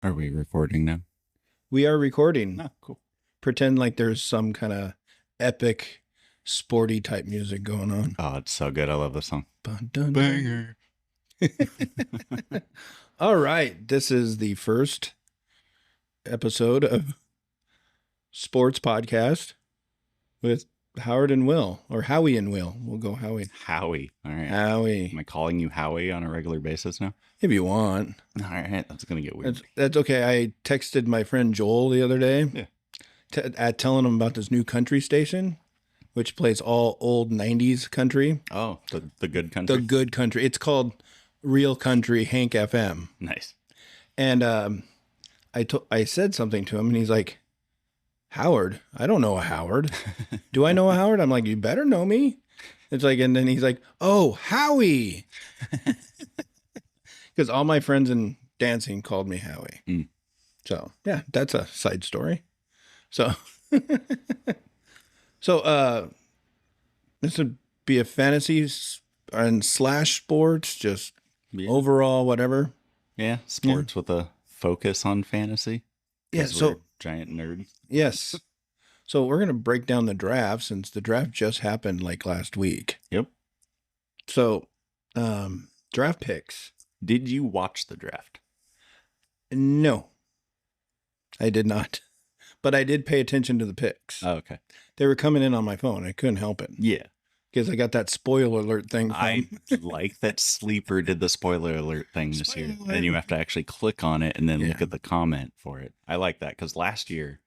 Are we recording now? We are recording. Oh, cool. Pretend like there's some kind of epic, sporty type music going on. Oh, it's so good. I love this song. Dun, dun, dun. Banger. All right. This is the first episode of Sports Podcast with Howard and Will, or Howie and Will. We'll go Howie. Howie. All right. Howie. Am I calling you Howie on a regular basis now? If you want. All right. That's going to get weird. That's okay. I texted my friend Joel the other day telling him about this new country station, which plays all old 90s country. Oh, the good country? The good country. It's called Real Country Hank FM. Nice. And I said something to him, and he's like, Howard? I don't know a Howard. Do I know a Howard? I'm like, you better know me. It's like, and then he's like, oh, Howie. Because all my friends in dancing called me Howie. Mm. So, yeah, that's a side story. So, this would be a fantasy and slash sports, just overall, whatever. Yeah, sports with a focus on fantasy. Yeah, so giant nerds. Yes. So we're going to break down the draft since the draft just happened like last week. Yep. So, draft picks. Did you watch the draft? No, I did not. But I did pay attention to the picks. Oh, okay. They were coming in on my phone. I couldn't help it. Yeah. Because I got that spoiler alert thing. I like that Sleeper did the spoiler alert thing this year. And you have to actually click on it and then look at the comment for it. I like that because last year,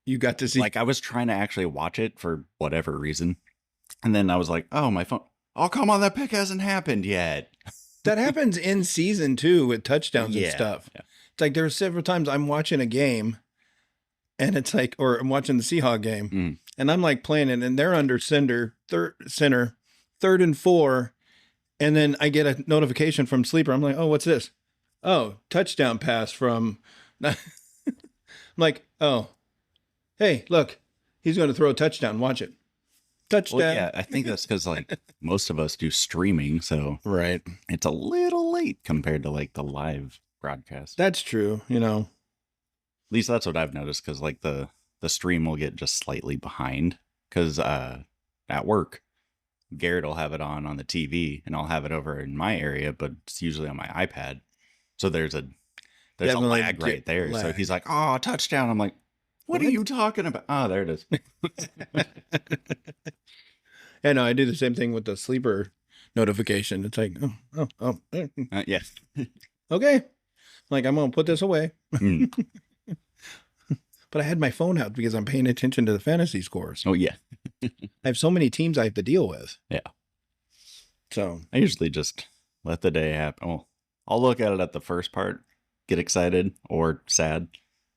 you got to see. Like, I was trying to actually watch it for whatever reason. And then I was like, oh, my phone. Oh, come on. That pick hasn't happened yet. That happens in season too with touchdowns and stuff. Yeah. It's like there are several times I'm watching a game and it's like, or I'm watching the Seahawks game and I'm like playing it and they're under center, third and 4. And then I get a notification from Sleeper. I'm like, oh, what's this? Oh, touchdown pass from, I'm like, oh, hey, look, he's going to throw a touchdown. Watch it. Touchdown. Well, yeah, I think that's because like most of us do streaming, so right, it's a little late compared to like the live broadcast. That's true. You know, at least that's what I've noticed. Because like the stream will get just slightly behind. Because at work, Garrett will have it on the TV, and I'll have it over in my area, but it's usually on my iPad. So there's a lag right there. So he's like, "Oh, touchdown!" I'm like, What are you talking about? Oh, there it is. Yeah, no, I do the same thing with the Sleeper notification. It's like, yes. Okay. Like, I'm going to put this away. But I had my phone out because I'm paying attention to the fantasy scores. Oh, yeah. I have so many teams I have to deal with. Yeah. So I usually just let the day happen. Well, I'll look at it at the first part, get excited or sad,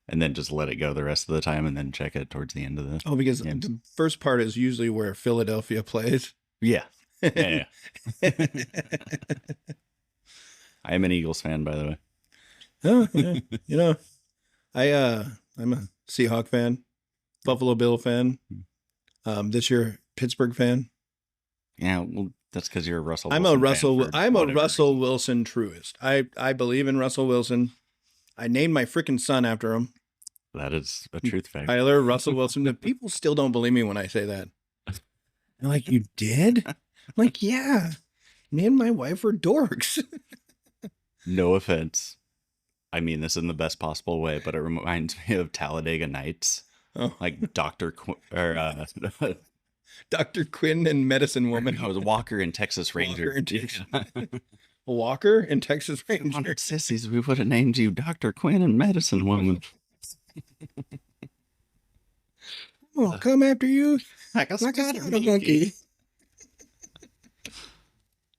and then just let it go the rest of the time and then check it towards the end of the because games. The first part is usually where Philadelphia plays. Yeah. Yeah. I am an Eagles fan, by the way. Oh, yeah. You know, I'm a Seahawk fan, Buffalo Bill fan. This year, Pittsburgh fan. Yeah, well, that's because you're a Russell I'm Wilson a Russell. fan I'm a Russell Wilson truist. I believe in Russell Wilson. I named my freaking son after him. That is a truth fact. Tyler Russell Wilson. People still don't believe me when I say that. They're like, you did? I'm like, yeah. Me and my wife were dorks. No offense. I mean this in the best possible way, but it reminds me of Talladega Nights. Oh. Like Dr. Dr. Quinn and Medicine Woman. I was Walker and Texas Ranger. Walker and Texas Ranger. Sissies, we would have named you Dr. Quinn and Medicine Woman. I'll come after you like a monkey.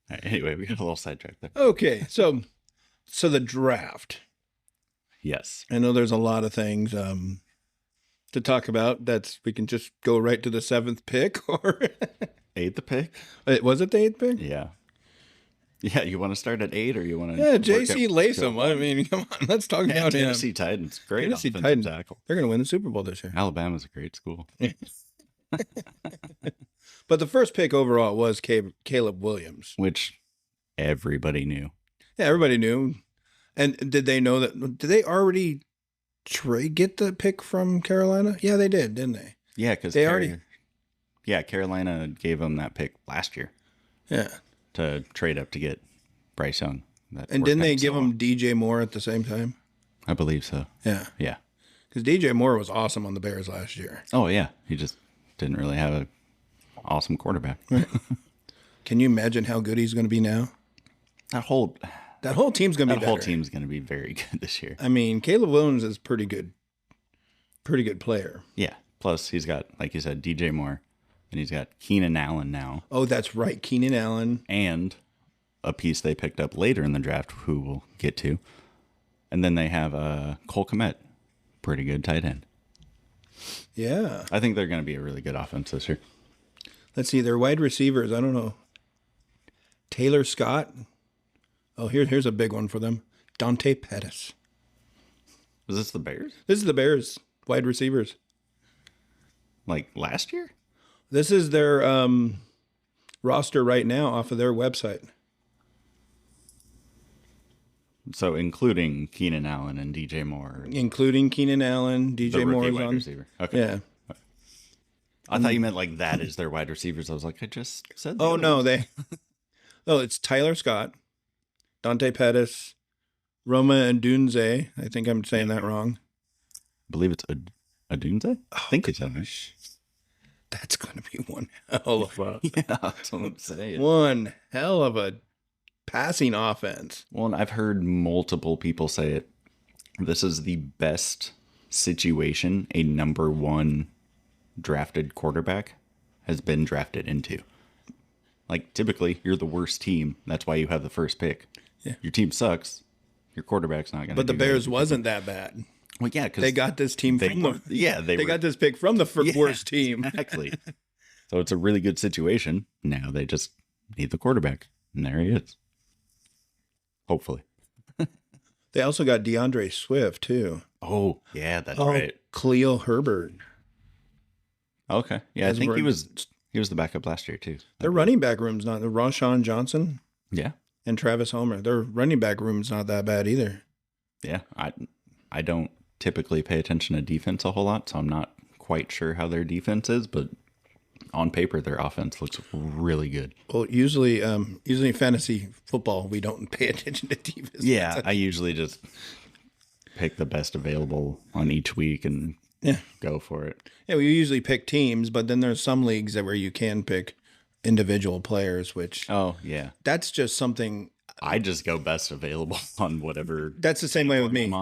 Right, anyway, we got a little sidetracked there. Okay, so the draft. Yes. I know there's a lot of things to talk about. We can just go right to the 7th pick or 8th pick. Was it the 8th pick? Yeah. Yeah, you want to start at 8 or you want to? Yeah, J.C. Latham. I mean, come on, let's talk about him. Tennessee Titans, great Tennessee offensive Titans. tackle. They're going to win the Super Bowl this year. Alabama's a great school. But the first pick overall was Caleb Williams, which everybody knew. Yeah, everybody knew. And did they know that? Did they already get the pick from Carolina? Yeah, they did, didn't they? Yeah, because They already. Yeah, Carolina gave them that pick last year Yeah. to trade up to get Bryce Young. And didn't they give him DJ Moore at the same time? I believe so. Yeah. Yeah. Because DJ Moore was awesome on the Bears last year. Oh, yeah. He just didn't really have an awesome quarterback. Right. Can you imagine how good he's going to be now? That whole team's going to be better. That whole team's going to be very good this year. I mean, Caleb Williams is pretty good player. Yeah. Plus, he's got, like you said, DJ Moore, and he's got Keenan Allen now. Oh, that's right. Keenan Allen. And a piece they picked up later in the draft, who we'll get to. And then they have Cole Kmet, pretty good tight end. Yeah. I think they're going to be a really good offense this year. Let's see. Their wide receivers, I don't know. Taylor Scott. Oh, here's a big one for them. Dante Pettis. Was this the Bears? This is the Bears wide receivers. Like last year? This is their roster right now off of their website. So including Keenan Allen and DJ Moore. Including Keenan Allen, DJ Moore is wide on. receiver. Okay. Yeah. I thought you meant like that is their wide receivers. I was like, I just said that. Oh, no. It's Tyler Scott, Dante Pettis, Roma and Dunze. I think I'm saying that wrong. I believe it's Adunze? I think it's that. That's going to be one hell of a Yeah, that's what I'm saying. one hell of a passing offense. Well, and I've heard multiple people say it. This is the best situation a number one drafted quarterback has been drafted into. Like, typically, you're the worst team. That's why you have the first pick. Yeah. Your team sucks. Your quarterback's not going to. But the Bears wasn't that bad. Well, yeah, because they got this team from the. Yeah, they got this pick from the worst team. Exactly. So it's a really good situation. Now they just need the quarterback, and there he is. Hopefully. They also got DeAndre Swift too. Oh, yeah, that's right. Khalil Herbert. Okay, yeah, I think he was the backup last year too. Their running back room's not. Rashawn Johnson. Yeah. And Travis Homer. Their running back room's not that bad either. Yeah, I don't typically pay attention to defense a whole lot, so I'm not quite sure how their defense is, but on paper their offense looks really good. Well, usually fantasy football we don't pay attention to defense. Yeah, I usually just pick the best available on each week and go for it. Yeah, we usually pick teams, but then there's some leagues where you can pick individual players, which that's just something I just go best available on whatever. That's the same way with me.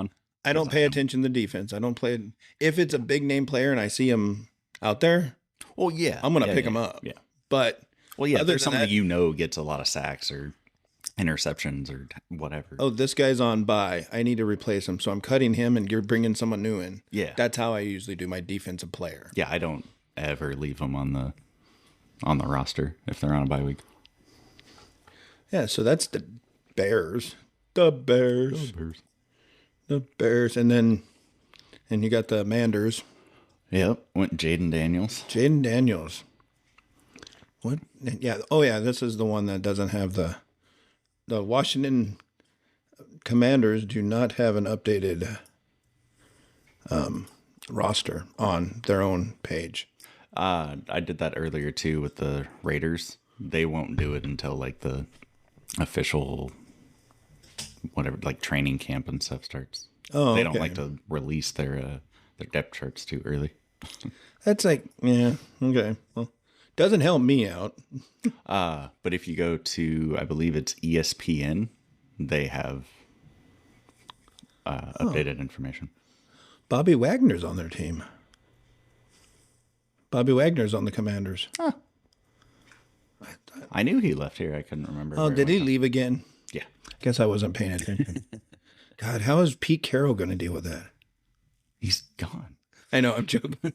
I don't pay attention to defense. I don't play. If it's a big name player and I see him out there, well, yeah, I'm going to pick him up. Yeah. But if there's someone that gets a lot of sacks or interceptions or whatever. Oh, this guy's on bye. I need to replace him. So I'm cutting him and you're bringing someone new in. Yeah. That's how I usually do my defensive player. Yeah, I don't ever leave them on the roster if they're on a bye week. Yeah, so that's the Bears. The Bears. And then you got the Manders. Yep. Went Jaden Daniels. What? Yeah. Oh, yeah. This is the one that doesn't have the Washington Commanders do not have an updated roster on their own page. I did that earlier too with the Raiders. They won't do it until like the official whatever, like training camp and stuff starts. Oh, they don't like to release their depth charts too early. That's like, yeah, okay. Well, doesn't help me out. But if you go to, I believe it's ESPN, they have updated information. Bobby Wagner's on their team. Bobby Wagner's on the Commanders. Huh. I knew he left here. I couldn't remember. Oh, did he leave again? Yeah. Guess I wasn't paying attention. God, how is Pete Carroll going to deal with that? He's gone. I know, I'm joking.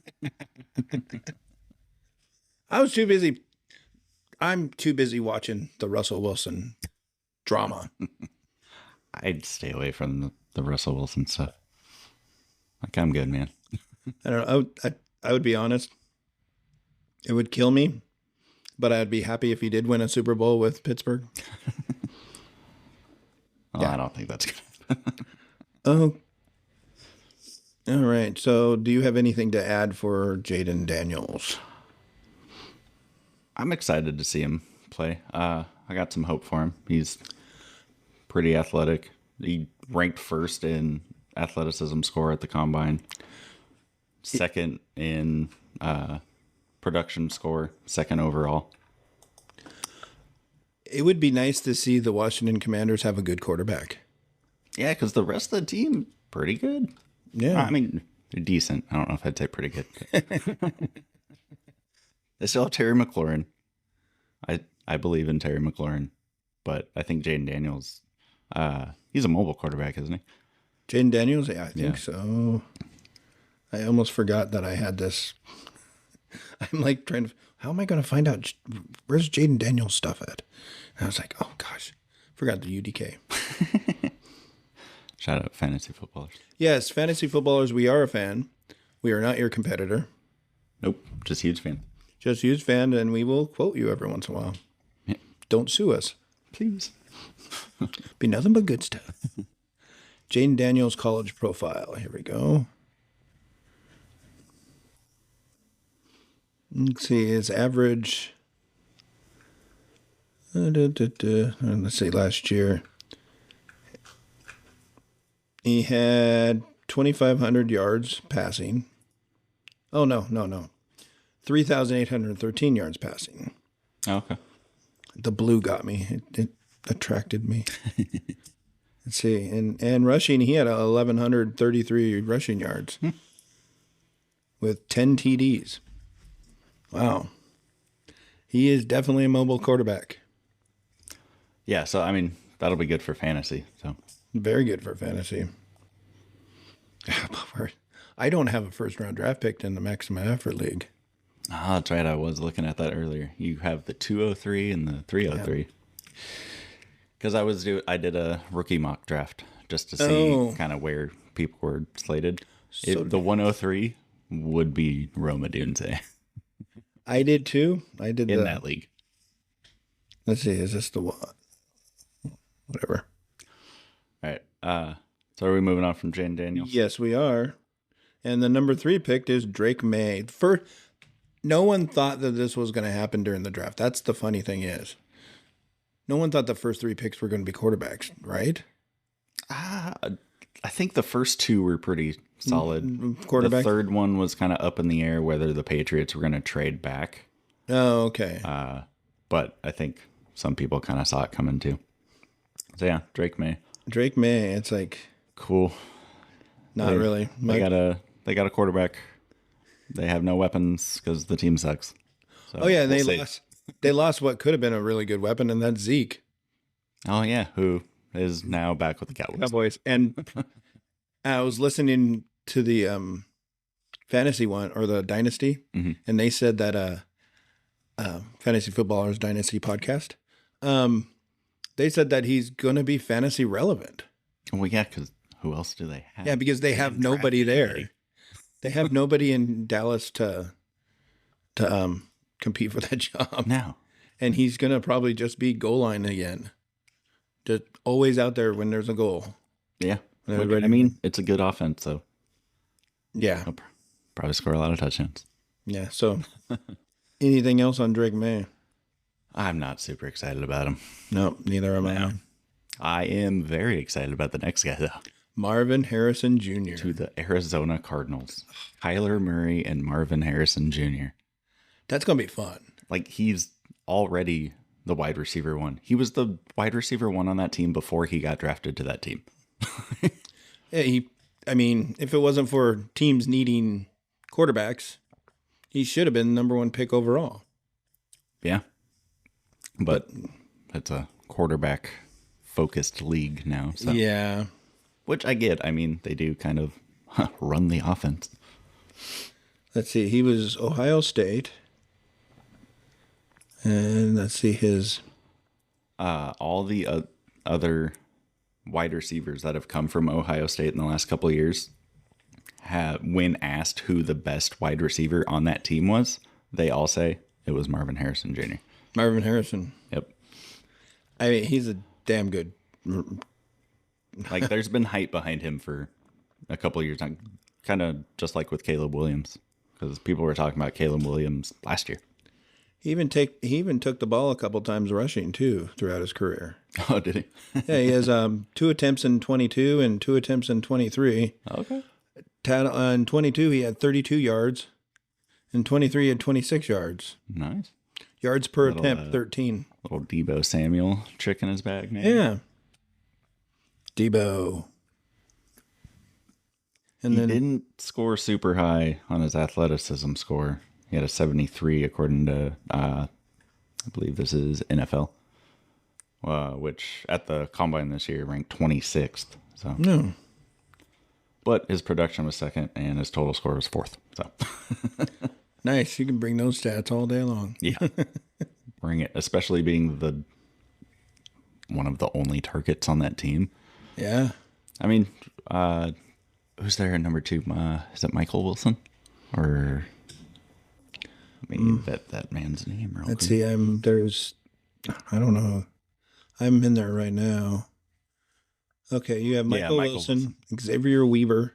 I was too busy. I'm too busy watching the Russell Wilson drama. I'd stay away from the Russell Wilson stuff. Like, I'm good, man. I don't know. I would be honest. It would kill me, but I'd be happy if he did win a Super Bowl with Pittsburgh. Yeah. I don't think that's going to happen. Oh, all right. So, do you have anything to add for Jaden Daniels? I'm excited to see him play. I got some hope for him. He's pretty athletic. He ranked first in athleticism score at the combine, second in production score, second overall. It would be nice to see the Washington Commanders have a good quarterback. Yeah, because the rest of the team, pretty good. Yeah. I mean, they're decent. I don't know if I'd say pretty good. They still have Terry McLaurin. I believe in Terry McLaurin, but I think Jaden Daniels, he's a mobile quarterback, isn't he? Jaden Daniels? Yeah, I think so. I almost forgot that I had this. I'm like trying to, how am I going to find out where's Jaden Daniels stuff at? And I was like, oh gosh, forgot the UDK. Shout out fantasy footballers. Yes, fantasy footballers, we are a fan. We are not your competitor. Nope, just huge fan. Just huge fan, and we will quote you every once in a while. Yeah. Don't sue us. Please. Be nothing but good stuff. Jaden Daniels college profile. Here we go. Let's see, his average. Let's see, last year. He had 2,500 yards passing. Oh, no. 3,813 yards passing. Oh, okay. The blue got me. It attracted me. Let's see. And rushing, he had 1,133 rushing yards with 10 TDs. Wow. He is definitely a mobile quarterback. Yeah, so, I mean, that'll be good for fantasy. So Very good for fantasy. I don't have a first-round draft pick in the Maximum Effort League. Ah, that's right. I was looking at that earlier. You have the 203 and the 303. Because I did a rookie mock draft just to see kind of where people were slated. The 103 would be Roma Dunze. I did too. I did in that league. Let's see. Is this the one? Whatever. All right. So are we moving on from Jaden Daniels? Yes, we are. And the number 3 picked is Drake May. No one thought that this was going to happen during the draft. That's the funny thing is. No one thought the first 3 picks were going to be quarterbacks, right? I think the first 2 were pretty solid. Quarterback. The third one was kind of up in the air whether the Patriots were going to trade back. Oh, okay. But I think some people kind of saw it coming too. So yeah, Drake May. Drake May. It's like cool. Not really. They got a quarterback. They have no weapons because the team sucks. So they lost what could have been a really good weapon, and that's Zeke. Oh yeah, who is now back with the Cowboys. And I was listening to the fantasy one or the Dynasty, and they said that Fantasy Footballers Dynasty podcast. They said that he's going to be fantasy relevant. Well, yeah, because who else do they have? Yeah, because they have nobody there. They have nobody in Dallas to compete for that job. No. And he's going to probably just be goal line again. Just always out there when there's a goal. Yeah. I mean, it's a good offense, so. Yeah. He'll probably score a lot of touchdowns. Yeah, so anything else on Drake May? I'm not super excited about him. No, neither am I. I am very excited about the next guy, though. Marvin Harrison Jr. To the Arizona Cardinals. Kyler Murray and Marvin Harrison Jr. That's going to be fun. Like, he's already the wide receiver one. He was the wide receiver one on that team before he got drafted to that team. Yeah, if it wasn't for teams needing quarterbacks, he should have been the number 1 pick overall. Yeah. But it's a quarterback-focused league now. So. Yeah. Which I get. I mean, they do kind of run the offense. Let's see. He was Ohio State. And let's see his... all the other wide receivers that have come from Ohio State in the last couple of years, when asked who the best wide receiver on that team was, they all say it was Marvin Harrison Jr. Marvin Harrison. Yep. I mean, he's a damn good Like, there's been hype behind him for a couple of years now, kind of just like with Caleb Williams, because people were talking about Caleb Williams last year. He even took the ball a couple times rushing too throughout his career. Oh, did he? Yeah, he has 2 attempts in 22 and 2 attempts in 23. Okay. In 22 he had 32 yards. In 23 he had 26 yards. Nice. Yards per attempt 13. Little Debo Samuel trick in his bag, man. Yeah. Debo. And He then didn't score super high on his athleticism score. He had a 73 according to, I believe this is NFL, which at the combine this year ranked 26th. So no. But his production was second and his total score was fourth. So Nice. You can bring those stats all day long. yeah, bring it, especially being one of the only targets on that team. Yeah. I mean, who's there at number 2? Is it Michael Wilson? Or that man's name. Let's see. I don't know. I'm in there right now. Okay, you have Michael Wilson, Xavier Weaver,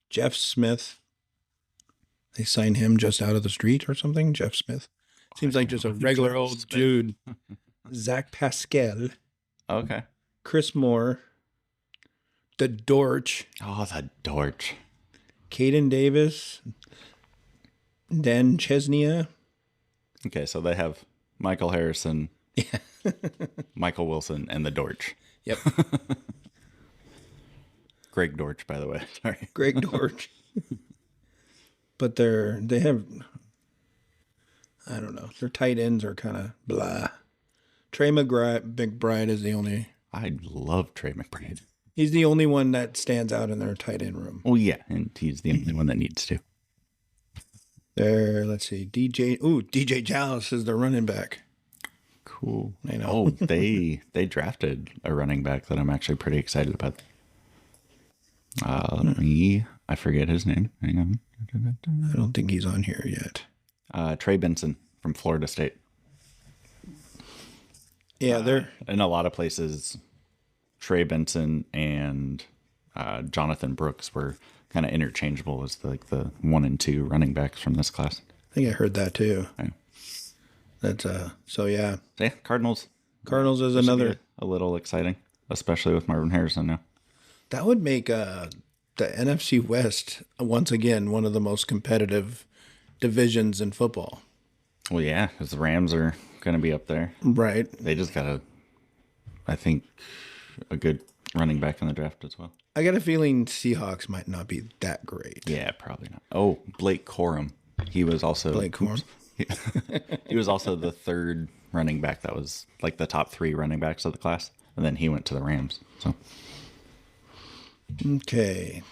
Jeff Smith. They signed him just out of the street or something. Jeff Smith. Seems like just a regular old dude. Zach Pascal. Okay. Chris Moore. The Dortch. Oh, the Dortch. Caden Davis. Dan Chesnia. Okay, so they have Michael Harrison, Michael Wilson, and the Dortch. Yep. Greg Dortch, by the way. Sorry. Greg Dortch. But they have, I don't know, their tight ends are kind of blah. Trey McBride is the only. I love Trey McBride. He's the only one that stands out in their tight end room. Oh, yeah, and he's the only one that needs to. There, let's see. DJ Dallas is the running back. Cool. I know. Oh, they drafted a running back that I'm actually pretty excited about. I forget his name. Hang on. I don't think he's on here yet. Trey Benson from Florida State. Yeah, they're in a lot of places. Trey Benson and Jonathan Brooks were kind of interchangeable as the 1 and 2 running backs from this class. I think I heard that too. Yeah. That's so yeah. Yeah, Cardinals. Cardinals is another a little exciting, especially with Marvin Harrison now. That would make the NFC West once again one of the most competitive divisions in football. Well, yeah, because the Rams are going to be up there. Right. They just got I think, a good running back in the draft as well. I got a feeling Seahawks might not be that great. Yeah, probably not. Oh, Blake Corum. He was also Blake Corum. He was also the third running back that was like the top 3 running backs of the class, and then he went to the Rams. So, okay.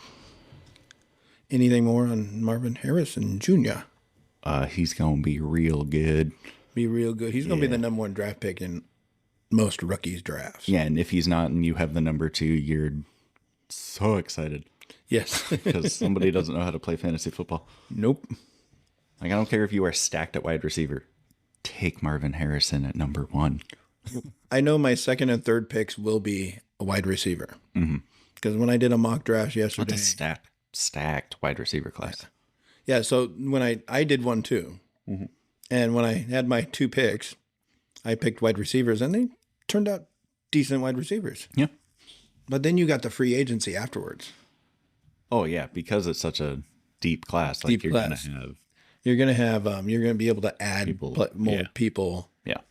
Anything more on Marvin Harrison Jr.? He's gonna be real good. Be real good. He's gonna be the number 1 draft pick in most rookies drafts. Yeah, and if he's not, and you have the number 2, you're so excited. Yes, because somebody doesn't know how to play fantasy football. Nope. Like, I don't care if you are stacked at wide receiver. Take Marvin Harrison at number 1. I know my 2nd and 3rd picks will be a wide receiver. Because when I did a mock draft yesterday, That's a stacked wide receiver class. Yeah. So when I did one too, and when I had my 2 picks, I picked wide receivers, and they turned out decent wide receivers. Yeah. But then you got the free agency afterwards. Oh yeah, because it's such a deep class. Like You're gonna be able to add more people. Yeah.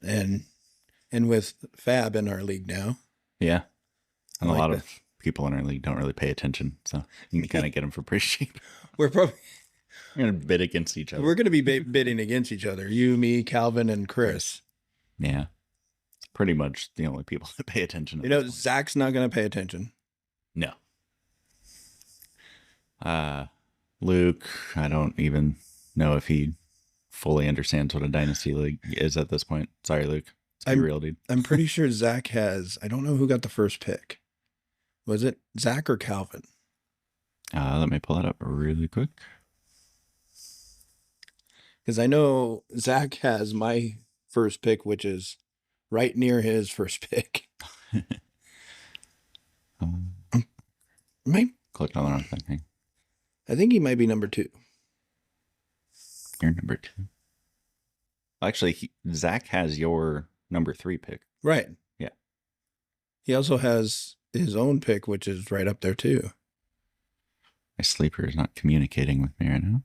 And with Fab in our league now. Yeah. And a lot of people in our league don't really pay attention, so you can kind of get them for pretty cheap. We're probably going to bid against each other. We're going to be bidding against each other. You, me, Calvin, and Chris. Yeah. Pretty much the only people that pay attention. You know, Zach's not going to pay attention. No. Luke, I don't even know if he fully understands what a dynasty league is at this point. Sorry, Luke. Let's be real, dude. I'm pretty sure Zach has, I don't know who got the first pick. Was it Zach or Calvin? Let me pull it up really quick. Because I know Zach has my first pick, which is right near his first pick. Might, Clicked on the wrong thing. I think he might be number 2. You're number 2. Actually, Zach has your number 3 pick. Right. Yeah. He also has his own pick, which is right up there too. My sleeper is not communicating with me right now.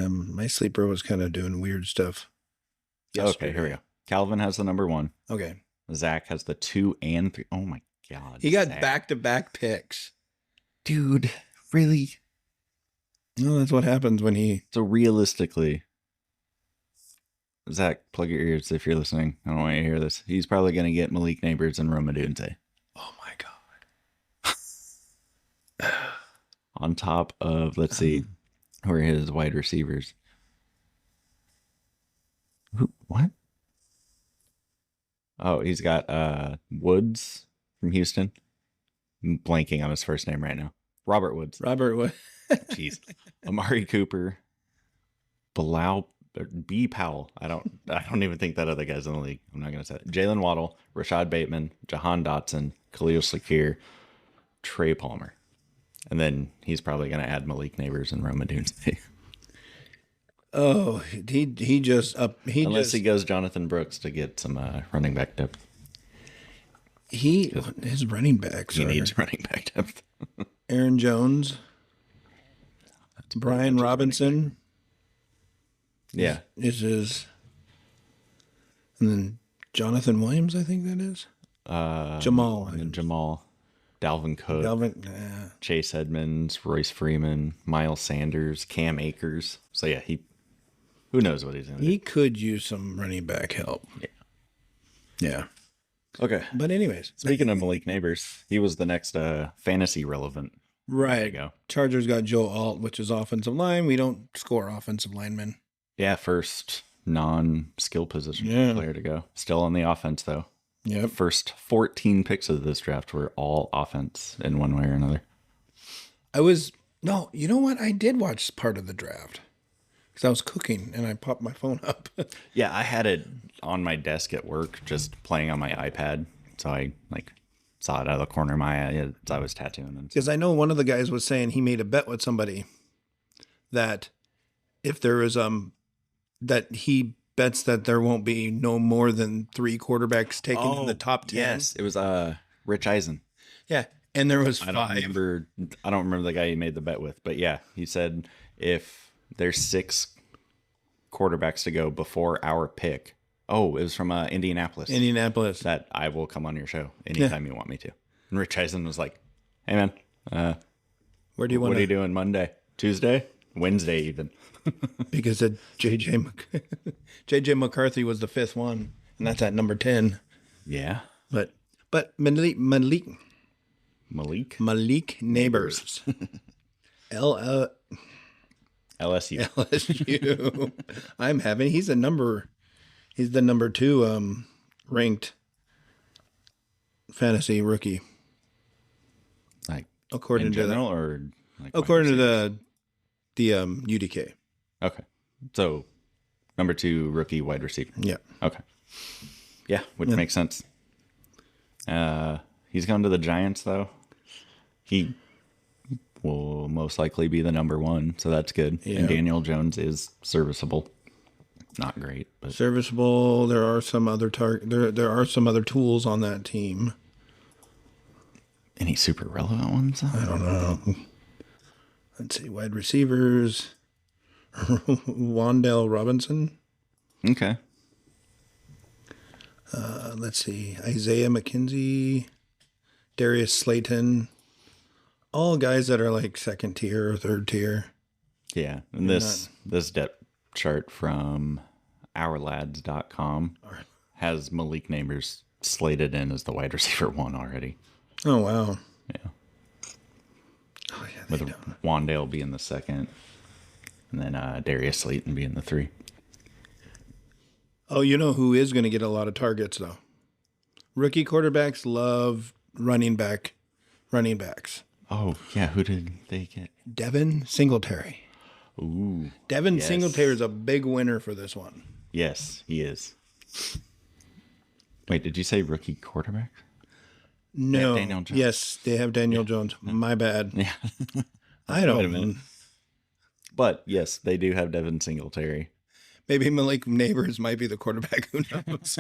My sleeper was kind of doing weird stuff. Okay, here we go. Calvin has the number 1. Okay. Zach has the 2 and 3. Oh my God. He got Zach. back-to-back picks. Dude, really? No, that's what happens when he... So realistically, Zach, plug your ears if you're listening. I don't want you to hear this. He's probably going to get Malik Neighbors and Roma Dunze. Oh my God. On top of, let's see, who are his wide receivers? What? Oh, he's got Woods from Houston. I'm blanking on his first name right now. Robert Woods. Jeez. Amari Cooper. B. Powell. I don't even think that other guy's in the league. I'm not going to say it. Jalen Waddle, Rashad Bateman, Jahan Dotson, Khalil Shakir, Trey Palmer. And then he's probably going to add Malik Neighbors and Roma Dunze. Oh, he just Unless he goes Jonathan Brooks to get some running back depth. His running backs. He needs running back depth. Aaron Jones, Brian Robinson. Yeah, is his, and then Jonathan Williams. I think that is Jamal. And then Jamal, Dalvin Cook, Chase Edmonds, Royce Freeman, Miles Sanders, Cam Akers. So yeah, who knows what he's going to do. He could use some running back help. Yeah. Okay. But anyways. Speaking of Malik Neighbors, he was the next fantasy relevant. Right. There you go. Chargers got Joe Alt, which is offensive line. We don't score offensive linemen. Yeah, first non-skill position player to go. Still on the offense, though. Yep. First 14 picks of this draft were all offense in one way or another. No, you know what? I did watch part of the draft. Because I was cooking and I popped my phone up. Yeah, I had it on my desk at work, just playing on my iPad. So I saw it out of the corner of my eye as I was tattooing. Because I know one of the guys was saying he made a bet with somebody that if there is that he bets that there won't be no more than 3 quarterbacks taken in the top 10. Yes, it was Rich Eisen. Yeah, and there was 5. I don't remember the guy he made the bet with, but yeah, he said if there's 6 quarterbacks to go before our pick. Oh, it was from Indianapolis. That I will come on your show anytime you want me to. And Rich Eisen was like, "Hey man, where do you want? What are you doing Monday, Tuesday, Wednesday even?" Because JJ McCarthy was the 5th one, and that's at number 10. Yeah, but Malik Neighbors, LSU. He's the number 2 ranked fantasy rookie. Like according in to general, or according to the UDK. Okay, so number 2 rookie wide receiver. Yeah. Okay. Yeah, which makes sense. He's gone to the Giants though. He will most likely be the number 1, so that's good. Yeah. And Daniel Jones is serviceable. Not great, but serviceable. There are some other there are some other tools on that team. Any super relevant ones? I don't know. Let's see, wide receivers. Wan'Dale Robinson. Okay. Let's see, Isaiah McKenzie, Darius Slayton. All guys that are like 2nd tier or 3rd tier. Yeah, and this depth chart from ourlads.com has Malik Neighbors slated in as the wide receiver 1 already. Oh, wow. Yeah. Oh, yeah. With Wan'Dale being the 2nd, and then Darius Slayton being the 3. Oh, you know who is going to get a lot of targets, though? Rookie quarterbacks love running backs. Oh, yeah. Who did they get? Devin Singletary. Ooh. Devin Singletary is a big winner for this one. Yes, he is. Wait, did you say rookie quarterback? No. Daniel Jones. Yes, they have Daniel Jones. My bad. Yeah. I Wait a don't. minute. But yes, they do have Devin Singletary. Maybe Malik Neighbors might be the quarterback. Who knows?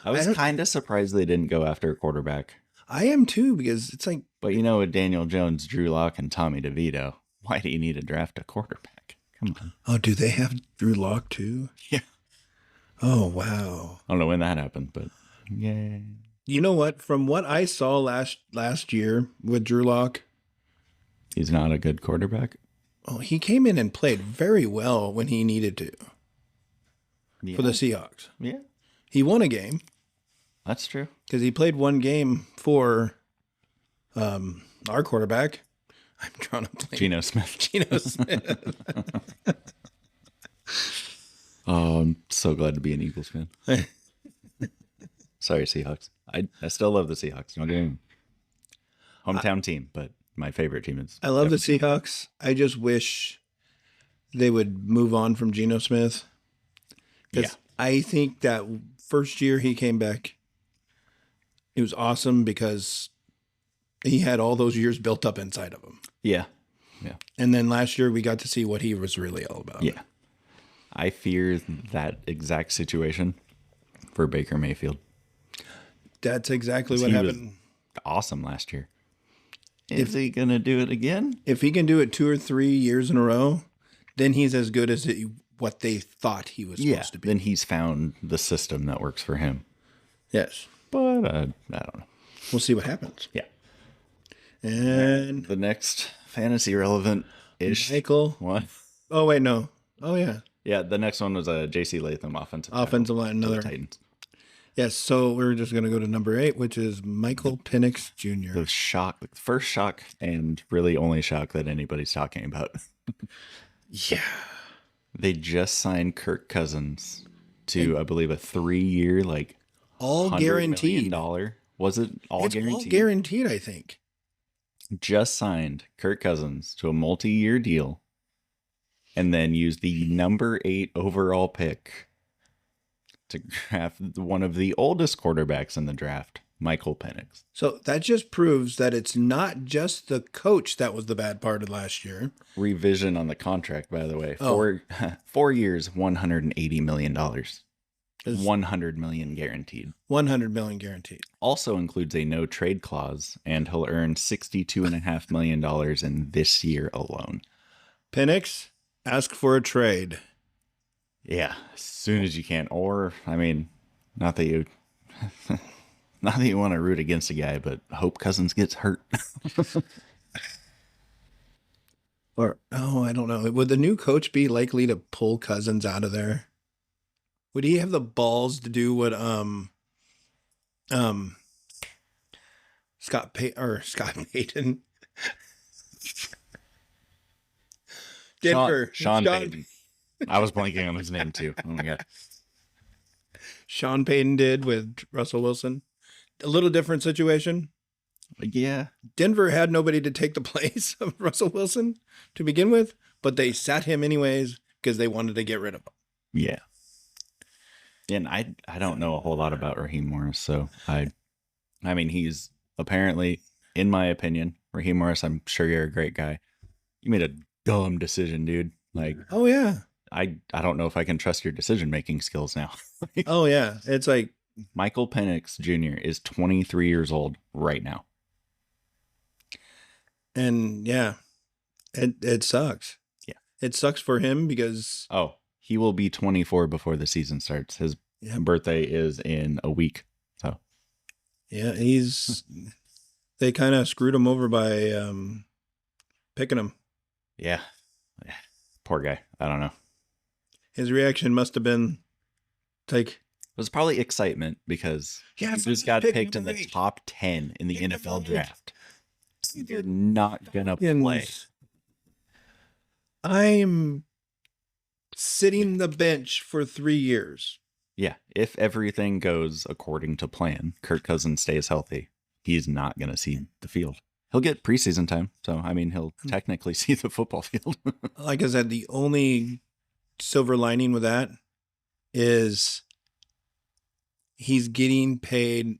I was kind of surprised they didn't go after a quarterback. I am too, because it's like. But with Daniel Jones, Drew Lock, and Tommy DeVito, why do you need to draft a quarterback? Come on. Oh, do they have Drew Lock too? Yeah. Oh, wow. I don't know when that happened, but yeah. You know what? From what I saw last year with Drew Lock, he's not a good quarterback. Oh, he came in and played very well when he needed to for the Seahawks. Yeah. He won a game. That's true. Because he played one game for our quarterback. I'm trying to play Geno Smith. Geno Smith. Oh, I'm so glad to be an Eagles fan. Sorry, Seahawks. I still love the Seahawks. Don't get me hometown team, but my favorite team is. I love the Seahawks. I just wish they would move on from Geno Smith. Yeah. I think that first year he came back, it was awesome because he had all those years built up inside of him. Yeah. Yeah. And then last year we got to see what he was really all about. Yeah. I fear that exact situation for Baker Mayfield. That's exactly what happened. Awesome last year. Is he going to do it again? If he can do it 2 or 3 years in a row, then he's as good as what they thought he was supposed to be. Then he's found the system that works for him. Yes. But I don't know. We'll see what happens. Yeah. And the next fantasy relevant-ish. Michael. What? Oh, wait, no. Oh, yeah. Yeah, the next one was a J.C. Latham offensive line. Another Titans. Yes, so we're just going to go to number 8, which is Michael Penix Jr. The first shock and really only shock that anybody's talking about. Yeah. They just signed Kirk Cousins to, I believe, a 3-year, all guaranteed. $100 million. Was it all guaranteed? All guaranteed, I think. Just signed Kirk Cousins to a multi-year deal and then used the number 8 overall pick to draft one of the oldest quarterbacks in the draft, Michael Penix. So that just proves that it's not just the coach that was the bad part of last year. Revision on the contract, by the way. Oh. 4 years, $180 million. $100 million guaranteed. $100 million guaranteed. Also includes a no trade clause, and he'll earn $62.5 million in this year alone. Penix, ask for a trade. Yeah, as soon as you can. Or, not that you want to root against a guy, but hope Cousins gets hurt. I don't know. Would the new coach be likely to pull Cousins out of there? Would he have the balls to do what Scott Payton? Denver. Sean Payton. I was blanking on his name too. Oh my God. Sean Payton did with Russell Wilson. A little different situation. Yeah. Denver had nobody to take the place of Russell Wilson to begin with, but they sat him anyways because they wanted to get rid of him. Yeah. And I don't know a whole lot about Raheem Morris, so he's apparently, in my opinion, Raheem Morris, I'm sure you're a great guy. You made a dumb decision, dude. Oh yeah. I don't know if I can trust your decision-making skills now. Oh yeah. It's like Michael Penix Jr. is 23 years old right now. And yeah, it sucks. Yeah. It sucks for him because he will be 24 before the season starts. His birthday is in a week. So yeah, they kind of screwed him over by picking him. Yeah. Poor guy. I don't know. His reaction must have been like, it was probably excitement because he just got picked in the top 10 in the NFL draft. You're not going to play. I'm sitting the bench for 3 years. Yeah. If everything goes according to plan, Kirk Cousins stays healthy, he's not going to see the field. He'll get preseason time. So, he'll technically see the football field. Like I said, the only silver lining with that is he's getting paid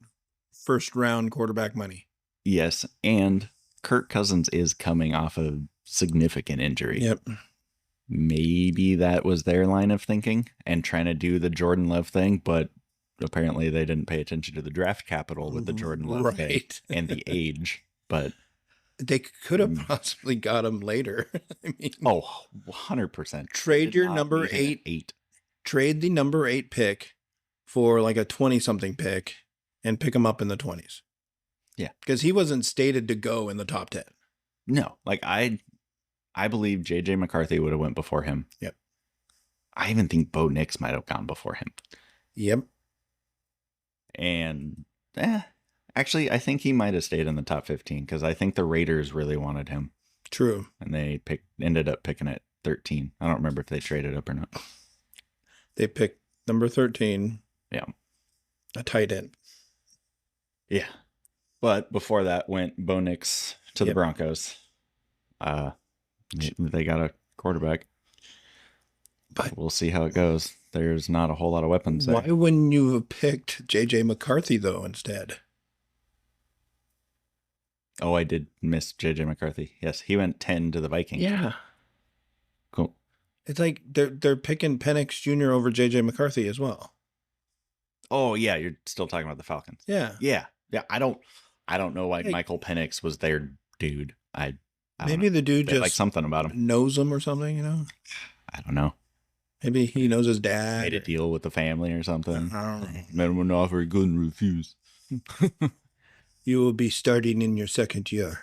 first round quarterback money. Yes, and Kirk Cousins is coming off a significant injury. Yep. Maybe that was their line of thinking and trying to do the Jordan Love thing, but apparently they didn't pay attention to the draft capital with the Jordan Love thing and the age. But they could have possibly got him later. I mean, 100%. Trade your number 8. Trade the number 8 pick for like a 20-something pick and pick him up in the 20s. Yeah. Because he wasn't stated to go in the top 10. No, like I believe JJ McCarthy would have went before him. Yep. I even think Bo Nix might have gone before him. Yep. And actually, I think he might have stayed in the top 15 because I think the Raiders really wanted him. True. And they ended up picking at 13. I don't remember if they traded up or not. They picked number 13. Yeah. A tight end. Yeah. But before that went Bo Nix to the Broncos. They got a quarterback. But we'll see how it goes. There's not a whole lot of weapons there. Why wouldn't you have picked JJ McCarthy, though, instead? Oh, I did miss JJ McCarthy. Yes, he went 10 to the Vikings. Yeah. Cool. It's like they're picking Penix Jr. over JJ McCarthy as well. Oh, yeah, you're still talking about the Falcons. Yeah. Yeah. Yeah, I don't know why Michael Penix was their dude. I maybe the dude just like something about him. Knows him or something, you know? I don't know. Maybe he knows his dad. Made a deal with the family or something. I don't know. Made him an offer, good and refuse. You will be starting in your second year.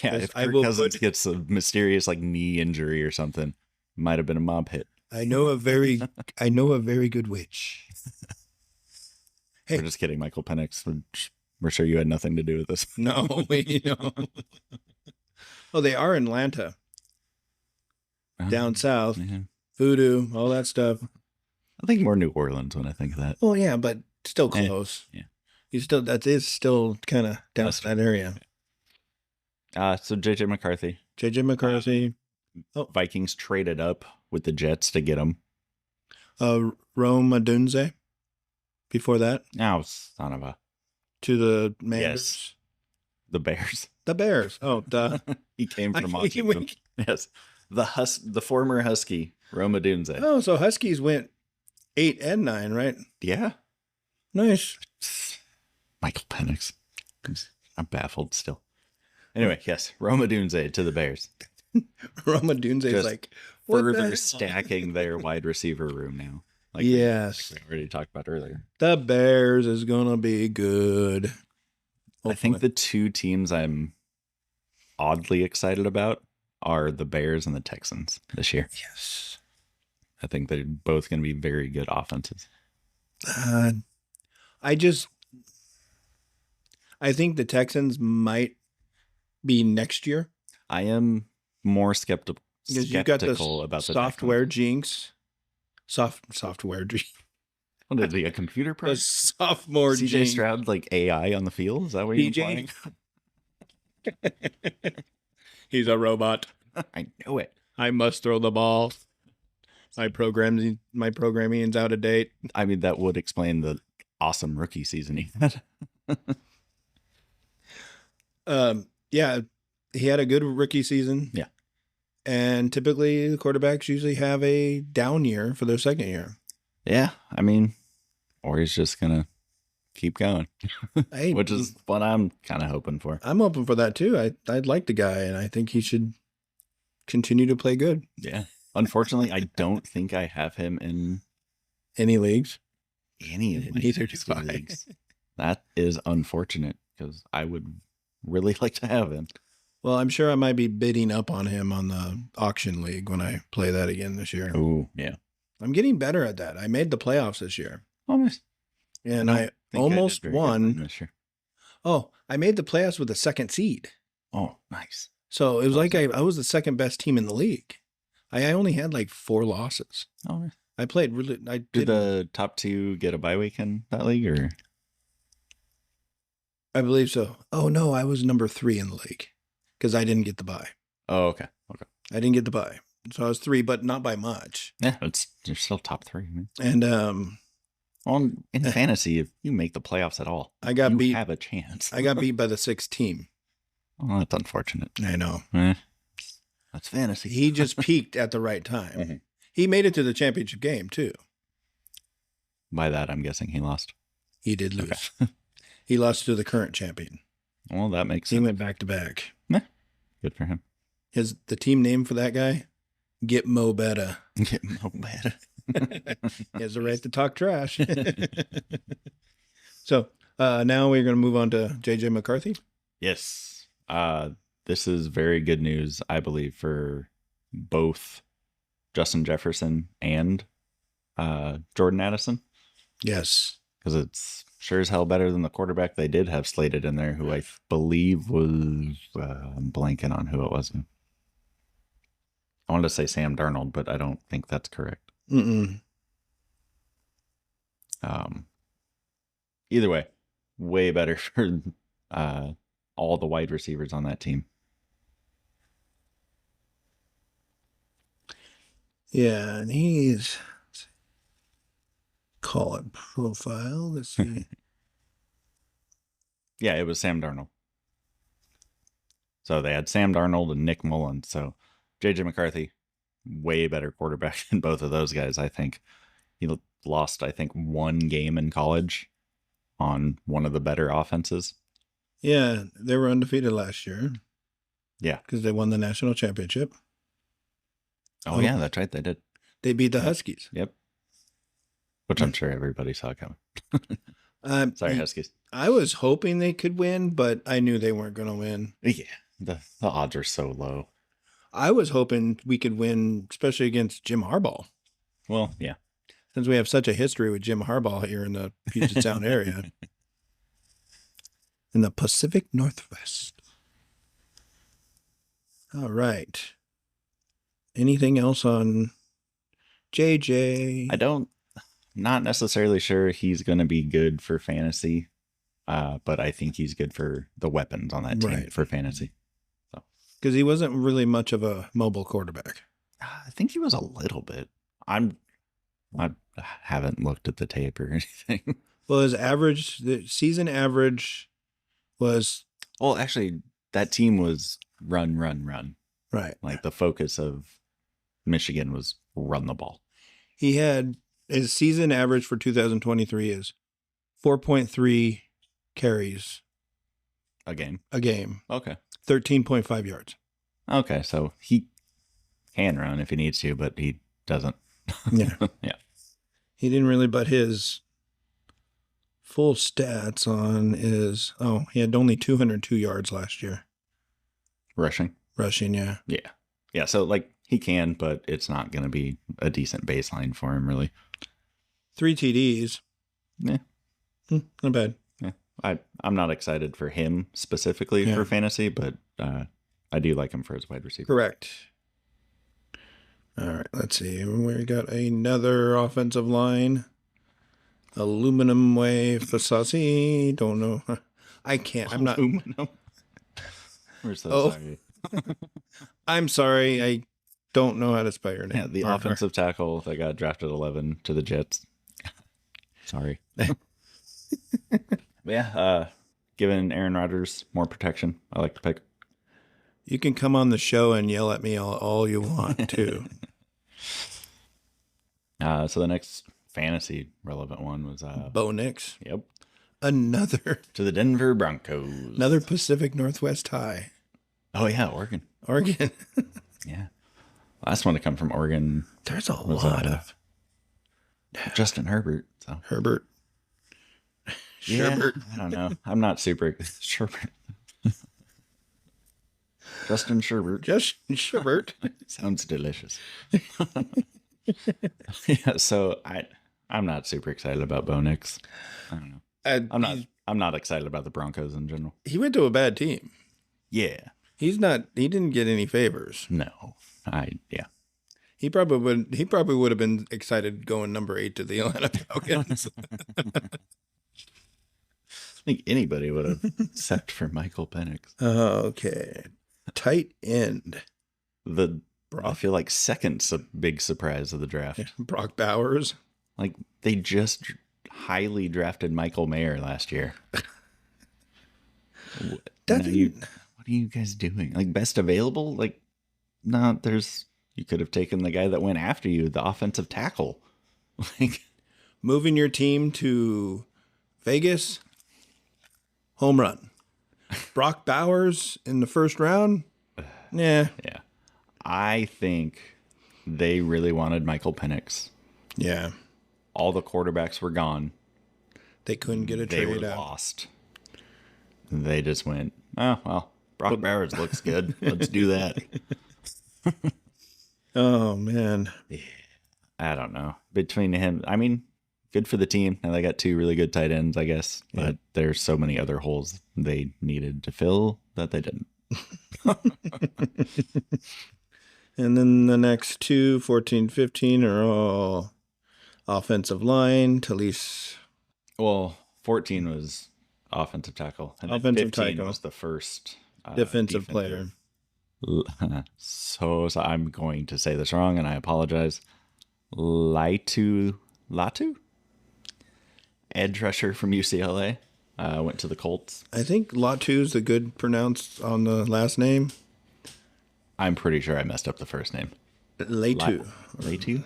Yeah, if Kirk Cousins gets a mysterious like knee injury or something, might have been a mob hit. I know a very good witch. Hey. We're just kidding, Michael Penix. We're sure you had nothing to do with this. No, we know. Oh, they are in Atlanta. Down south. Yeah. Voodoo, all that stuff. I think more New Orleans when I think of that. Well, yeah, but still close. Yeah. That is still kind of down in that area. So JJ McCarthy. JJ McCarthy. Vikings traded up with the Jets to get him. Rome Odunze. Before that. Now, son of a. To the Manders. Yes. The Bears. The Bears. Oh, duh. He came from Washington. Yes. The former Husky, Rome Odunze. Oh, so Huskies went 8 and 9, right? Yeah. Nice. Michael Penix. I'm baffled still. Anyway, yes, Rome Odunze to the Bears. Rome Odunze is like further stacking their wide receiver room now. Like yes, we already talked about earlier. The Bears is gonna be good. Hopefully. I think the two teams I'm oddly excited about are the Bears and the Texans this year. Yes, I think they're both going to be very good offenses. I think the Texans might be next year. I am more skeptical you got the about the software jinx. Software jinx. What is he, a computer program? The sophomore CJ jinx. Stroud, like AI on the field? Is that what you're implying? He's a robot. I know it. I must throw the ball. My programming's out of date. I mean, that would explain the awesome rookie season he had. Yeah, he had a good rookie season. Yeah. And typically the quarterbacks usually have a down year for their second year. Yeah, I mean, or he's just going to keep going, which is what I'm kind of hoping for. I'm hoping for that too. I'd like the guy, and I think he should continue to play good. Yeah. Unfortunately, I don't think I have him in any leagues. Any of my Neither do I. leagues. That is unfortunate because I would really like to have him. Well, I'm sure I might be bidding up on him on the auction league when I play that again this year. Oh, yeah. I'm getting better at that. I made the playoffs this year. Almost. And I almost won. This year. Oh, I made the playoffs with the second seed. Oh, nice. So it was like I was the second best team in the league. I only had like 4 losses. Oh, nice. I played really. Did the top 2 get a bye week in that league, or? I believe so. Oh no, I was number 3 in the league because I didn't get the bye. Oh, okay. Okay. I didn't get the bye, so I was 3, but not by much. Yeah, you're still top 3. Man. And On in fantasy, if you make the playoffs at all, I got you beat. have a chance. I got beat by the 6th team. Oh, that's unfortunate. I know. That's fantasy. He just peaked at the right time. Mhm. He made it to the championship game too. By that, I'm guessing he lost. He did lose. Okay. He lost to the current champion. Well, that makes He sense. went back to back. Good for him. The team name for that guy? Get Mo Better. Get no better. He has the right to talk trash. So now we're going to move on to JJ McCarthy. Yes. This is very good news, I believe, for both Justin Jefferson and Jordan Addison. Yes. Because it's sure as hell better than the quarterback they did have slated in there, who I believe was, I'm blanking on who it was. I wanted to say Sam Darnold, but I don't think that's correct. Mm-mm. Either way, way better for all the wide receivers on that team. Yeah, and he's call it profile. Let's see. Yeah, it was Sam Darnold. So they had Sam Darnold and Nick Mullins. So JJ McCarthy, way better quarterback than both of those guys, I think. He lost, I think, one game in college on one of the better offenses. Yeah, they were undefeated last year. Yeah. Because they won the national championship. Oh, yeah, that's right. They did. They beat the Huskies. Yep. Which I'm sure everybody saw coming. Sorry, Huskies. I was hoping they could win, but I knew they weren't going to win. Yeah, the odds are so low. I was hoping we could win, especially against Jim Harbaugh. Well, yeah. Since we have such a history with Jim Harbaugh here in the Puget Sound area. In the Pacific Northwest. All right. Anything else on JJ? Not necessarily sure he's going to be good for fantasy, but I think he's good for the weapons on that team for fantasy. So, because he wasn't really much of a mobile quarterback. I think he was a little bit. I haven't looked at the tape or anything. Well, the season average was. Well, actually, that team was run. Right. Like the focus of Michigan was run the ball. He had his season average for 2023 is 4.3 carries a game. Okay. 13.5 yards. Okay, so he can run if he needs to, but he doesn't. Yeah. Yeah. He didn't really, but his full stats on he had only 202 yards last year. Rushing, yeah. Yeah, so like he can, but it's not going to be a decent baseline for him, really. 3 TDs. Yeah. Not bad. Yeah. I'm not excited for him specifically for fantasy, but I do like him for his wide receiver. Correct. All right, let's see. We got another offensive line. Aluminum Way Fasasi. Don't know. I can't. I'm not. Aluminum. We're so sorry. I'm sorry. I don't know how to spell your name. Yeah, the offensive tackle that got drafted 11 to the Jets. Sorry. Yeah, giving Aaron Rodgers more protection. I like the pick. You can come on the show and yell at me all you want to. So the next fantasy relevant one was Bo Nix. Yep. Another To the Denver Broncos. another Pacific Northwest high. Oh yeah, Oregon. Yeah. Last one to come from Oregon. There's a lot of Justin Herbert. So Herbert. yeah, Sherbert. I don't know. I'm not super Sherbert. Justin Sherbert. Just Sherbert. Sounds delicious. Yeah, so I'm not super excited about Bo Nix. I don't know. I'm not excited about the Broncos in general. He went to a bad team. Yeah. He didn't get any favors. No. Yeah. He probably would have been excited going number 8 to the Atlanta Falcons. I think anybody would have, except for Michael Penix. Okay. Tight end. I feel like second big surprise of the draft. Brock Bowers. Like they just highly drafted Michael Mayer last year. What What are you guys doing? Like, best available? Like, no, you could have taken the guy that went after you, the offensive tackle. Like, moving your team to Vegas, home run. Brock Bowers in the first round? Yeah. yeah. I think they really wanted Michael Penix. Yeah. All the quarterbacks were gone. They couldn't get a They trade were out. lost. They just went, oh, well, Brock Bowers looks good. Let's do that. Oh, man. I don't know. Between him, I mean, good for the team. Now they got 2 really good tight ends, I guess. But there's so many other holes they needed to fill that they didn't. And then the next 2, 14, 15 are all offensive line. Talise. Well, 14 was offensive tackle. And Offensive 15 tackle. was the first Defensive player. So I'm going to say this wrong, and I apologize. Latu? Edge rusher from UCLA. Went to the Colts. I think Latu is the good pronounced on the last name. I'm pretty sure I messed up the first name. Latu. Laiatu?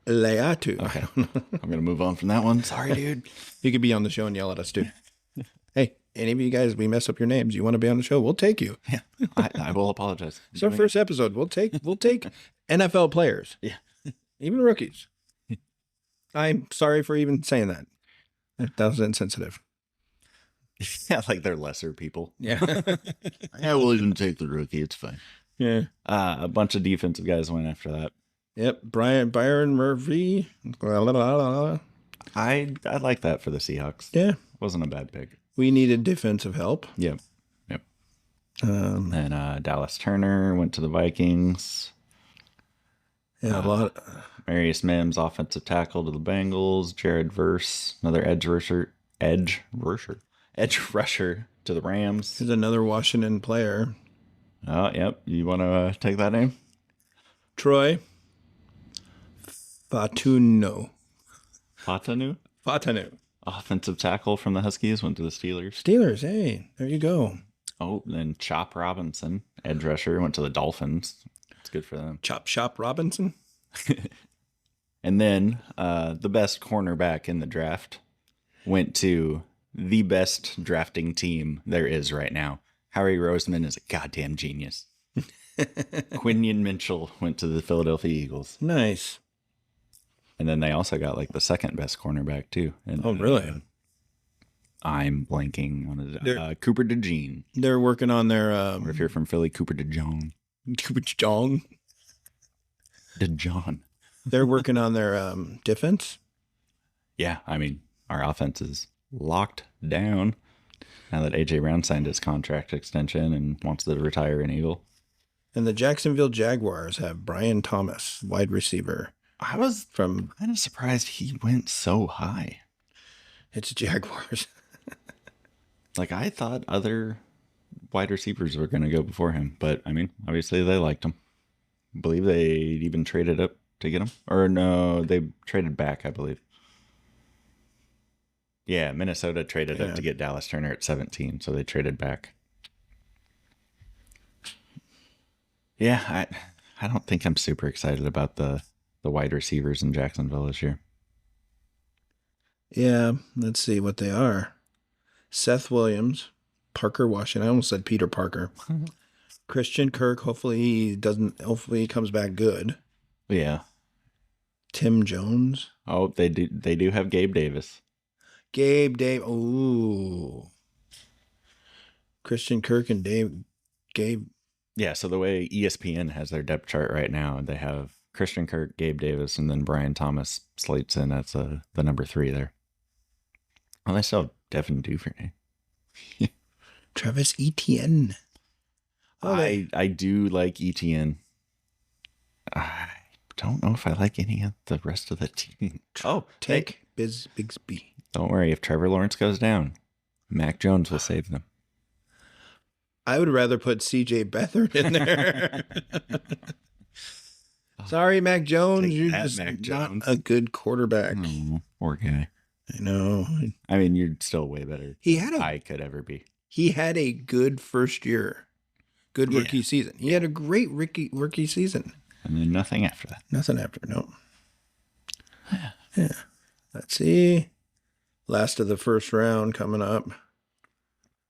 Leatu. Okay. I'm going to move on from that one. Sorry, dude. You could be on the show and yell at us, too. Hey, any of you guys, we mess up your names. You want to be on the show? We'll take you. Yeah, I will apologize. It's our first episode. We'll take NFL players. Yeah. Even rookies. I'm sorry for even saying that. That was insensitive. Yeah, like they're lesser people. Yeah. Yeah, we'll even take the rookie. It's fine. Yeah. A bunch of defensive guys went after that. Yep. Byron Murphy. I like that for the Seahawks. Yeah. Wasn't a bad pick. We needed defensive help. Yep. And Dallas Turner went to the Vikings. Yeah, a lot. Marius Mims, offensive tackle to the Bengals. Jared Verse, another edge rusher to the Rams. Here's another Washington player. Oh, yep. You want to take that name? Troy Fatunu. Fatanu? Offensive tackle from the Huskies, went to the Steelers. Steelers, hey, there you go. Oh, then Chop Robinson, edge rusher, went to the Dolphins. It's good for them. Chop Shop Robinson. And then the best cornerback in the draft went to the best drafting team there is right now. Howie Roseman is a goddamn genius. Quinion Mitchell went to the Philadelphia Eagles. Nice. And then they also got like the second best cornerback too. And, Oh, really? I'm blanking on it. Cooper DeJean. They're working on their Or if you're from Philly, Cooper DeJong. DeJohn. They're working on their defense. Yeah, I mean, our offense is locked down now that A.J. Brown signed his contract extension and wants to retire an Eagle. And the Jacksonville Jaguars have Brian Thomas, wide receiver. I was From kind of surprised he went so high. it's Jaguars. Like, I thought other wide receivers were going to go before him, but I mean, obviously they liked him. I believe they even traded up to get him. Or no, they traded back, I believe. Yeah, Minnesota traded up to get Dallas Turner at 17, so they traded back. Yeah, I don't think I'm super excited about the wide receivers in Jacksonville this year. Yeah, let's see what they are. Seth Williams, Parker Washington. I almost said Peter Parker. Christian Kirk. Hopefully he comes back good. Yeah. Tim Jones. Oh, they do have Gabe Davis. Ooh. Christian Kirk and Gabe. Yeah, so the way ESPN has their depth chart right now, they have Christian Kirk, Gabe Davis, and then Brian Thomas slates in. That's the number 3 there. Well, they still have Devin Duvernay. Travis Etienne. Oh, I do like Etienne. I don't know if I like any of the rest of the team. Tank Bigsby. Don't worry. If Trevor Lawrence goes down, Mac Jones will save them. I would rather put CJ Beathard in there. Sorry, Mac Jones. You're just Mac Jones. not a good quarterback. Poor guy. I know. I mean, you're still way better He than had a I could ever be. he had a good first year, good Yeah. rookie season. He had a great rookie season. And then nothing after that. Nothing after, no. Yeah. Let's see. Last of the first round coming up.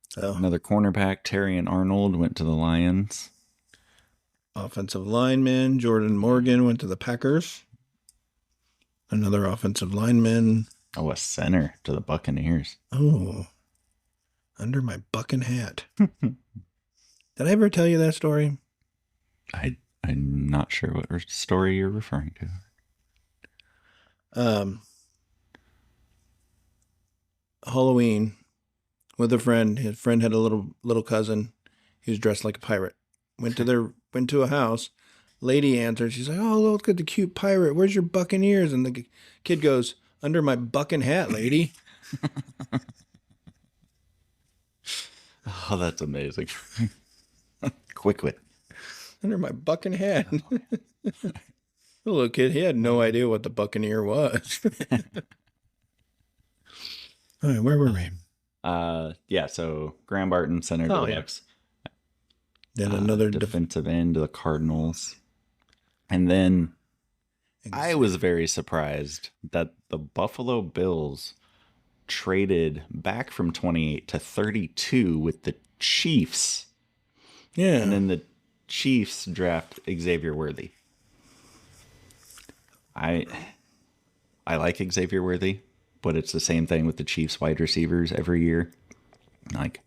So, Another cornerback, Terry and Arnold, went to the Lions. offensive lineman, Jordan Morgan went to the Packers. Another offensive lineman. Oh, a center to the Buccaneers. Oh, under my bucking hat. Did I ever tell you that story? I'm not sure what story you're referring to. Halloween with a friend. His friend had a little cousin. He was dressed like a pirate. Went to a house. Lady answered. She's like, "Oh, look at the cute pirate. Where's your buccaneers?" And the kid goes, "Under my bucking hat, lady." Oh, that's amazing. Quick wit. Under my bucking hat. The little kid, he had no idea what the buccaneer was. All right, where were we? Yeah, so Graham Barton, center to the Bucks. Then another defensive end to the Cardinals. And then I was very surprised that the Buffalo Bills traded back from 28 to 32 with the Chiefs. Yeah. And then the Chiefs draft Xavier Worthy. I like Xavier Worthy, but it's the same thing with the Chiefs wide receivers every year. Like,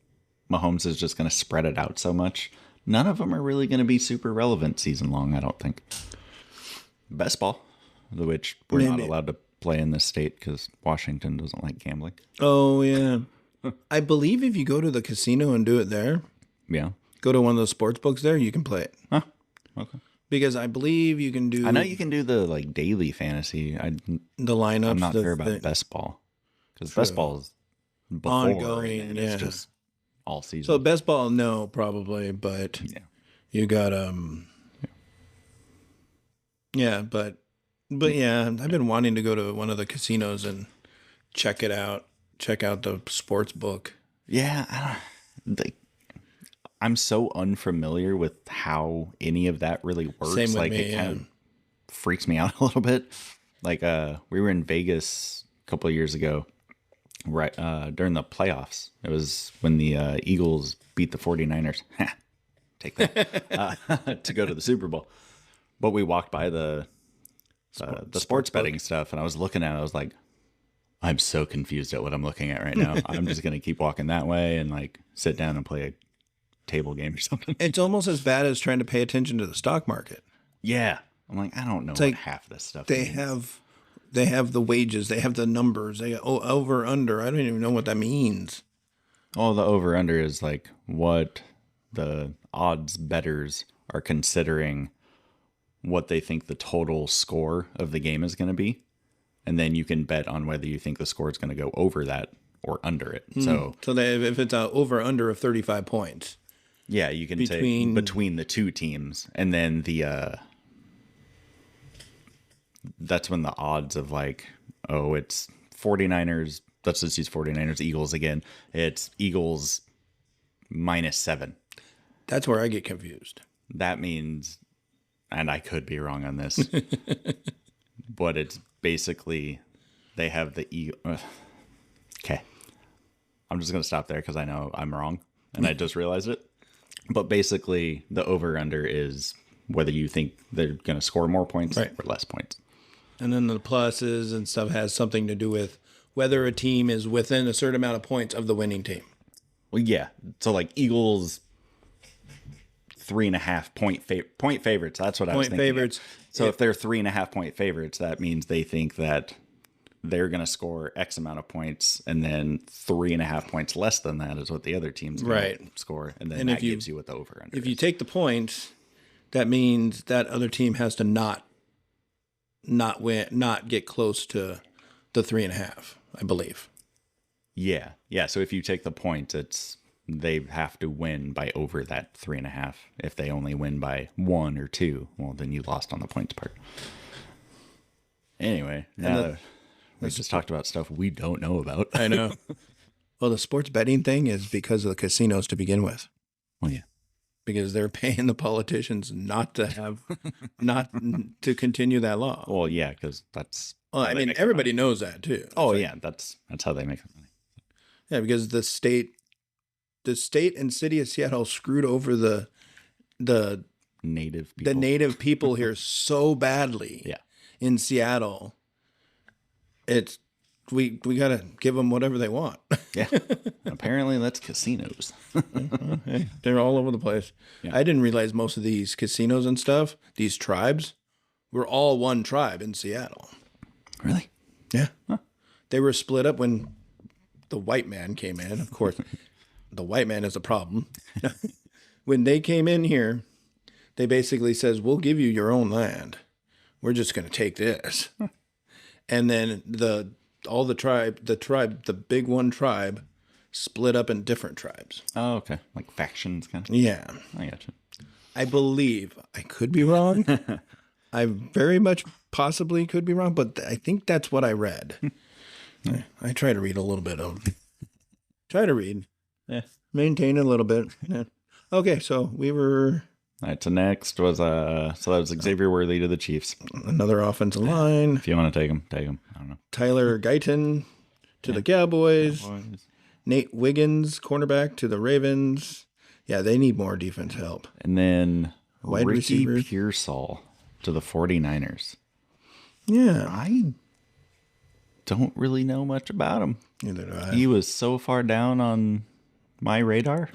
Mahomes is just going to spread it out so much. None of them are really going to be super relevant season long, I don't think. Best ball, which we're not allowed to play in this state because Washington doesn't like gambling. Oh, yeah. I believe if you go to the casino and do it there, Yeah. go to one of those sports books there, you can play it. Huh. Okay. Because I believe you can do... I know you can do the like daily fantasy. the lineups. I'm not sure about best ball. Because best ball is before, ongoing, and yeah. it's just all season. So best ball, no, probably, but yeah. you got yeah, but yeah, I've been wanting to go to one of the casinos and check it out. Check out the sports book. Yeah, I'm so unfamiliar with how any of that really works. Same with like me, it kind of freaks me out a little bit. Like we were in Vegas a couple of years ago, right during the playoffs. It was when the Eagles beat the 49ers. Take that to go to the Super Bowl. But we walked by the sports betting stuff, and I was looking at it. I was like, I'm so confused at what I'm looking at right now. I'm just going to keep walking that way and like sit down and play a table game or something. It's almost as bad as trying to pay attention to the stock market. Yeah. I'm like, I don't know what like half this stuff They means. have the wages, they have the numbers, they over under. I don't even know what that means. Oh, the over under is like what the odds bettors are considering what they think the total score of the game is going to be. And then you can bet on whether you think the score is going to go over that or under it. So if it's a over under of 35 points. Yeah, you can take between the two teams, and then that's when the odds of like, oh, it's 49ers, let's just use 49ers, Eagles again. It's Eagles -7. That's where I get confused. That means, and I could be wrong on this, but it's basically they have the Eagle. Okay. I'm just going to stop there because I know I'm wrong, and I just realized it. But basically, the over-under is whether you think they're going to score more points or less points. And then the pluses and stuff has something to do with whether a team is within a certain amount of points of the winning team. Well, yeah. So, like, Eagles 3.5 point favorites. That's what I was thinking. Point favorites. So, if they're 3.5 point favorites, that means they think that they're going to score X amount of points, and then 3.5 points less than that is what the other team's going to score, and then that gives you what the over under. If you take the points, that means that other team has to not win, not get close to the 3.5, I believe. Yeah. So if you take the points, it's they have to win by over that 3.5. If they only win by 1 or 2, well, then you lost on the points part. Anyway, now We just talked about stuff we don't know about. I know. Well, the sports betting thing is because of the casinos to begin with. Well, yeah. Because they're paying the politicians not to continue that law. Well, yeah, because that's. Well, I mean, everybody knows that too. Oh, yeah, that's how they make money. Yeah, because the state and city of Seattle screwed over the native people here so badly. Yeah. In Seattle, we gotta give them whatever they want. Yeah. Apparently, that's casinos. Hey, they're all over the place. Yeah. I didn't realize most of these casinos and stuff, these tribes, were all one tribe in Seattle. Really? Yeah. Huh. They were split up when the white man came in. Of course, the white man is a problem. When they came in here, they basically says, "We'll give you your own land. We're just going to take this." And then the big one tribe split up in different tribes. Oh, okay. Like factions kind of. Yeah. I gotcha. I believe, I could be wrong. I very much possibly could be wrong, but I think that's what I read. I try to read a little bit of. Try to read. Yeah. Maintain a little bit. Yeah. Okay, so we were. All right, so next was that was Xavier Worthy to the Chiefs. Another offensive line. If you want to take him, take him. I don't know. Tyler Guyton to the Cowboys. Nate Wiggins, cornerback, to the Ravens. Yeah, they need more defense help. And then Wide Ricky receiver. Pearsall to the 49ers. Yeah. I don't really know much about him. Neither do I. He was so far down on my radar.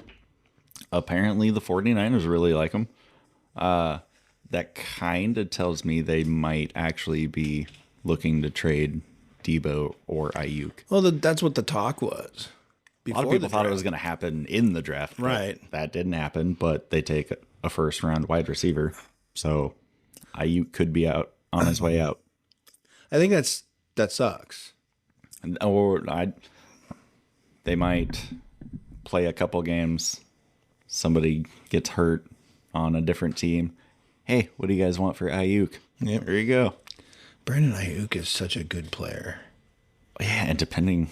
Apparently, the 49ers really like him. That kind of tells me they might actually be looking to trade Debo or Ayuk. Well, that's what the talk was. A lot of people thought it was going to happen in the draft. Right. That didn't happen, but they take a first-round wide receiver. So Ayuk could be out on his way out. I think that sucks. They might play a couple games. Somebody gets hurt on a different team. Hey, what do you guys want for Ayuk? Yep. There you go. Brandon Ayuk is such a good player. Yeah, and depending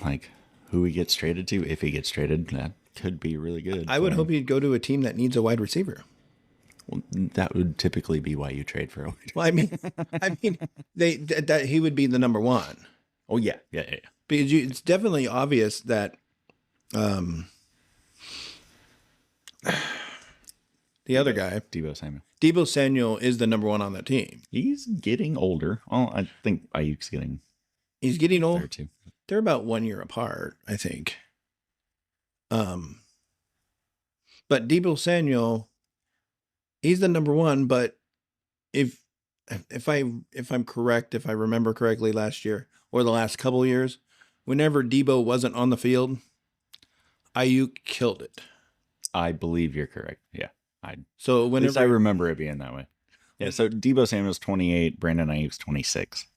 who he gets traded to, if he gets traded, that could be really good. I would hope he'd go to a team that needs a wide receiver. Well, that would typically be why you trade for a wide receiver. Well, I mean, that he would be the number one. Oh yeah. Because it's definitely obvious that the other guy, Debo Samuel, is the number one on that team. He's getting older. Well, I think Ayuk's getting. He's getting old. Too. They're about 1 year apart, I think. But Debo Samuel, he's the number one. But if I'm correct, if I remember correctly, last year or the last couple of years, whenever Debo wasn't on the field, Ayuk killed it. I believe you're correct. Yeah. So whenever at least I remember it being that way. Yeah. So Debo Samuel's 28, Brandon Ayuk's 26.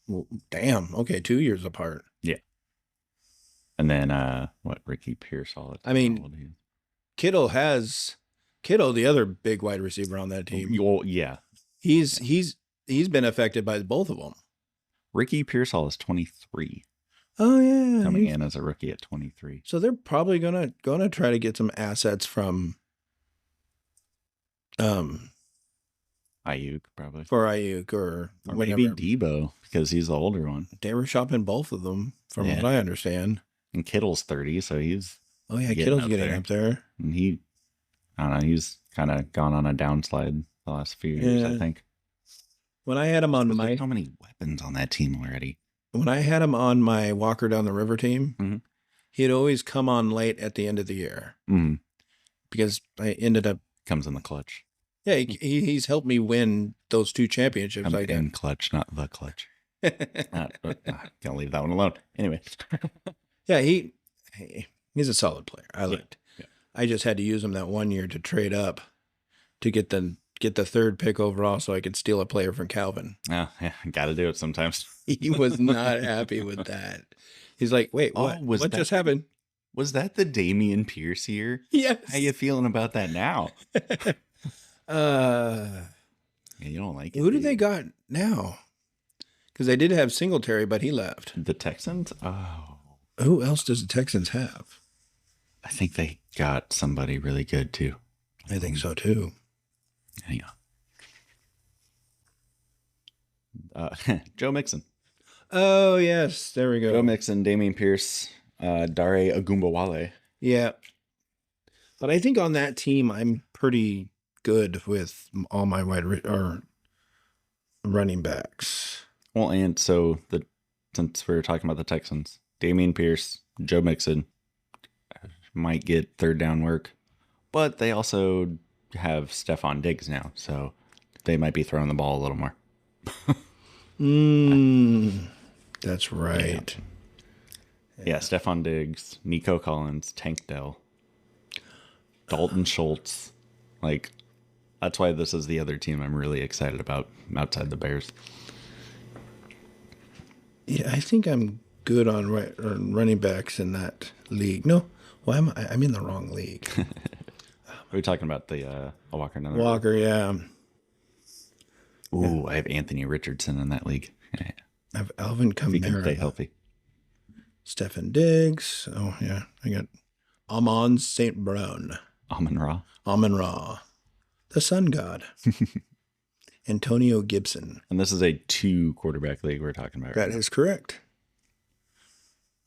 Well, damn. Okay, 2 years apart. Yeah. And then Ricky Pearsall. I mean, Kittle, the other big wide receiver on that team. Well, yeah. He's been affected by both of them. Ricky Pearsall is 23. Oh yeah, coming in as a rookie at 23. So they're probably gonna try to get some assets from Ayuk, probably. For Ayuk or maybe Debo, because he's the older one. They were shopping both of them, from what I understand. And Kittle's 30, so he's Kittle's getting up there. And I don't know, he's kind of gone on a downslide the last few years, I think. When I had him on my so many weapons on that team already. When I had him on my Walker Down the River team, he'd always come on late at the end of the year. Mm-hmm. Because I ended up... Comes in the clutch. Yeah, he's helped me win those 2 championships. In clutch, not the clutch. Can't leave that one alone. Anyway. Yeah, he's a solid player. I liked. Yeah. I just had to use him that 1 year to trade up to get the 3rd pick overall so I could steal a player from Calvin. Oh, yeah, got to do it sometimes. He was not happy with that. He's like, wait, what just happened? Was that the Damian Pierce year? Yes. How you feeling about that now? Yeah, you don't like it. Who do they got now? Because they did have Singletary, but he left. The Texans? Oh. Who else does the Texans have? I think they got somebody really good, too. I think so, too. Hang on. Joe Mixon. Oh, yes. There we go. Joe Mixon, Damian Pierce, Dare Agumbawale. Yeah. But I think on that team, I'm pretty good with all my running backs. Well, and so since we were talking about the Texans, Damian Pierce, Joe Mixon might get third down work, but they also have Stephon Diggs now, so they might be throwing the ball a little more. That's right. Yeah, Stephon Diggs, Nico Collins, Tank Dell, Dalton Schultz. Like, that's why this is the other team I'm really excited about outside the Bears. Yeah, I think I'm good on running backs in that league. No, why am I? I'm in the wrong league. Are we talking about the Walker? Walker, yeah. Ooh, I have Anthony Richardson in that league. I have Alvin Kamara. If he can stay healthy. Stephen Diggs. Oh, yeah. I got Amon St. Brown. Amon-Ra. The sun god. Antonio Gibson. And this is a 2-quarterback league we're talking about. That is correct.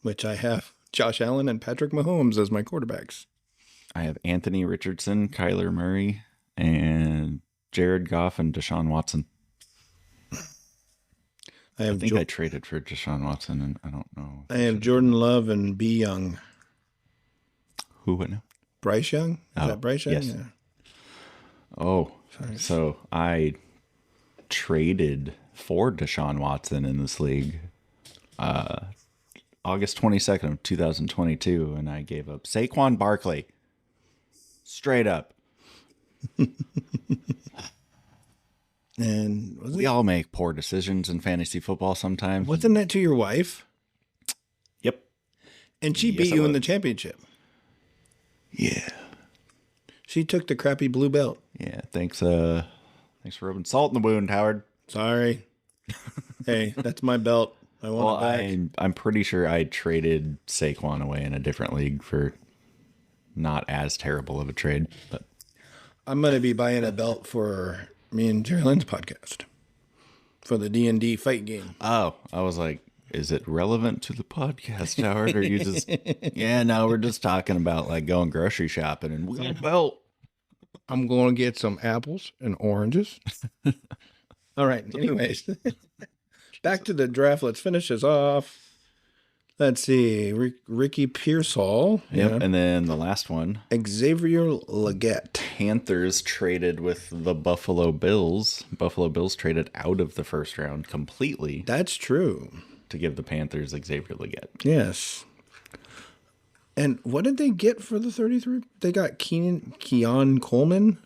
Which I have Josh Allen and Patrick Mahomes as my quarterbacks. I have Anthony Richardson, Kyler Murray, and Jared Goff and Deshaun Watson. I think I traded for Deshaun Watson, and I don't know. I have Jordan Love and B. Young. Who would know? Bryce Young? Is that Bryce Young? Yes. Yeah. Oh, sorry. So I traded for Deshaun Watson in this league August 22nd of 2022, and I gave up Saquon Barkley. Straight up. And we all make poor decisions in fantasy football sometimes. Wasn't that to your wife? Yep. And she beat you in the championship. Yeah. She took the crappy blue belt. Yeah. Thanks for rubbing salt in the wound, Howard. Sorry. Hey, that's my belt. I want it back. I'm pretty sure I traded Saquon away in a different league for not as terrible of a trade. But I'm going to be buying a belt for me and Jerry Lynn's podcast for the D&D fight game. Oh, I was like, is it relevant to the podcast, Howard? Or you just, no, we're just talking about like going grocery shopping and we got a belt. I'm going to get some apples and oranges. All right. Anyways, back to the draft. Let's finish this off. Let's see. Ricky Pearsall. Yep. Yeah. And then the last one. Xavier Legette. Panthers traded with the Buffalo Bills. Buffalo Bills traded out of the first round completely. That's true. To give the Panthers Xavier Legette. Yes. And what did they get for the 33? They got Keon Coleman.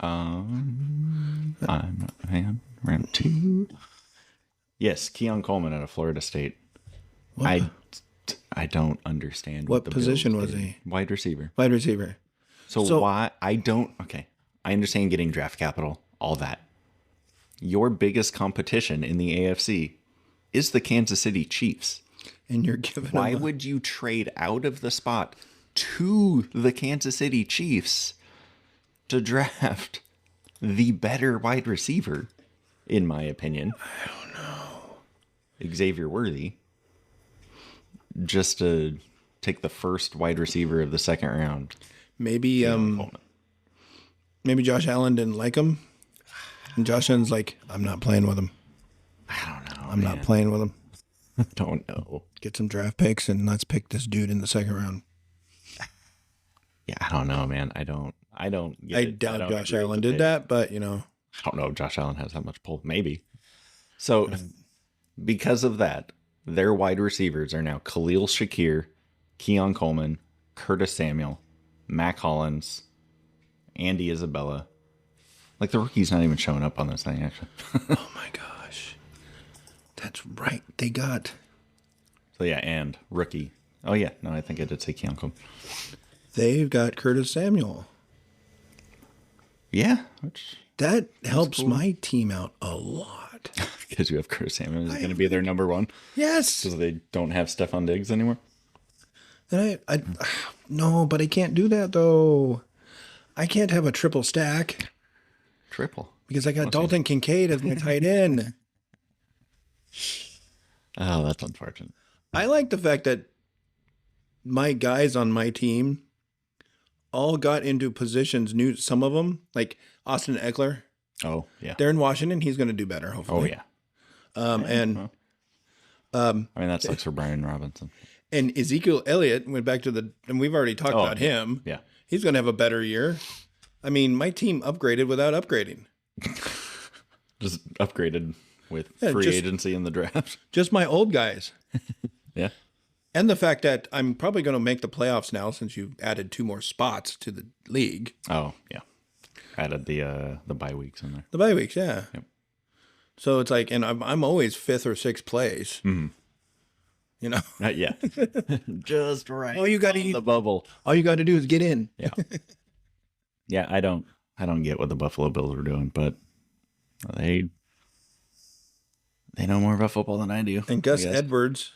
Hang on. Round 2. Yes, Keon Coleman out of Florida State. What? I don't understand. What position was he? Wide receiver. Wide receiver. So why okay. I understand getting draft capital, all that. Your biggest competition in the AFC is the Kansas City Chiefs. And you're giving Why would you trade out of the spot to the Kansas City Chiefs to draft the better wide receiver, in my opinion? I don't know. Xavier Worthy. Just to take the first wide receiver of the second round. Maybe Josh Allen didn't like him. And Josh Allen's like, I'm not playing with him. I don't know. I'm not playing with him. Don't know. Get some draft picks and let's pick this dude in the second round. Yeah, I don't know, man. I don't I doubt Josh Allen did that, but I don't know if Josh Allen has that much pull. Maybe. So because of that, their wide receivers are now Khalil Shakir, Keon Coleman, Curtis Samuel, Mac Hollins, Andy Isabella. Like the rookie's not even showing up on this thing, actually. Oh my gosh. That's right. They got. So yeah, and rookie. Oh yeah, no, I think I did say Keon Coleman. They've got Curtis Samuel. Yeah. That helps my team out a lot. Because you have Chris Hammond is going to be their number one. Yes. Because they don't have Stephon Diggs anymore. And no, but I can't do that though. I can't have a triple stack. Triple. Because I got Dalton Kincaid as my tight end. Oh, that's unfortunate. I like the fact that my guys on my team all got into positions new. Some of them, like Austin Eckler. Oh, yeah. They're in Washington. He's going to do better, hopefully. Oh, yeah. I mean, that sucks for Brian Robinson. And Ezekiel Elliott went back to and we've already talked about him. Yeah. He's going to have a better year. I mean, my team upgraded without upgrading. Just upgraded with free agency in the draft. Just my old guys. Yeah. And the fact that I'm probably going to make the playoffs now since you added 2 more spots to the league. Oh, yeah. Added the bye weeks in there. The bye weeks, yeah. Yep. So it's like, and I'm always 5th or 6th place. Mm-hmm. You know? Yeah. Just right. All you got to the bubble. All you got to do is get in. Yeah. Yeah, I don't get what the Buffalo Bills are doing, but they know more about football than I do. And Gus Edwards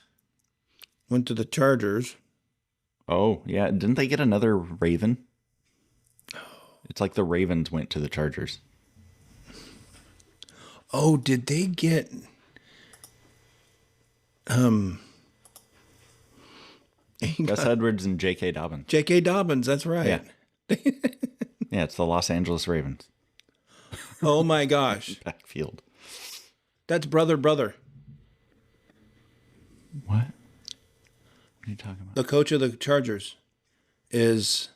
went to the Chargers. Oh, yeah. Didn't they get another Raven? It's like the Ravens went to the Chargers. Oh, did they get Gus Edwards and J.K. Dobbins. J.K. Dobbins, that's right. Yeah. Yeah, it's the Los Angeles Ravens. Oh my gosh. Backfield. That's brother. What? What are you talking about? The coach of the Chargers is...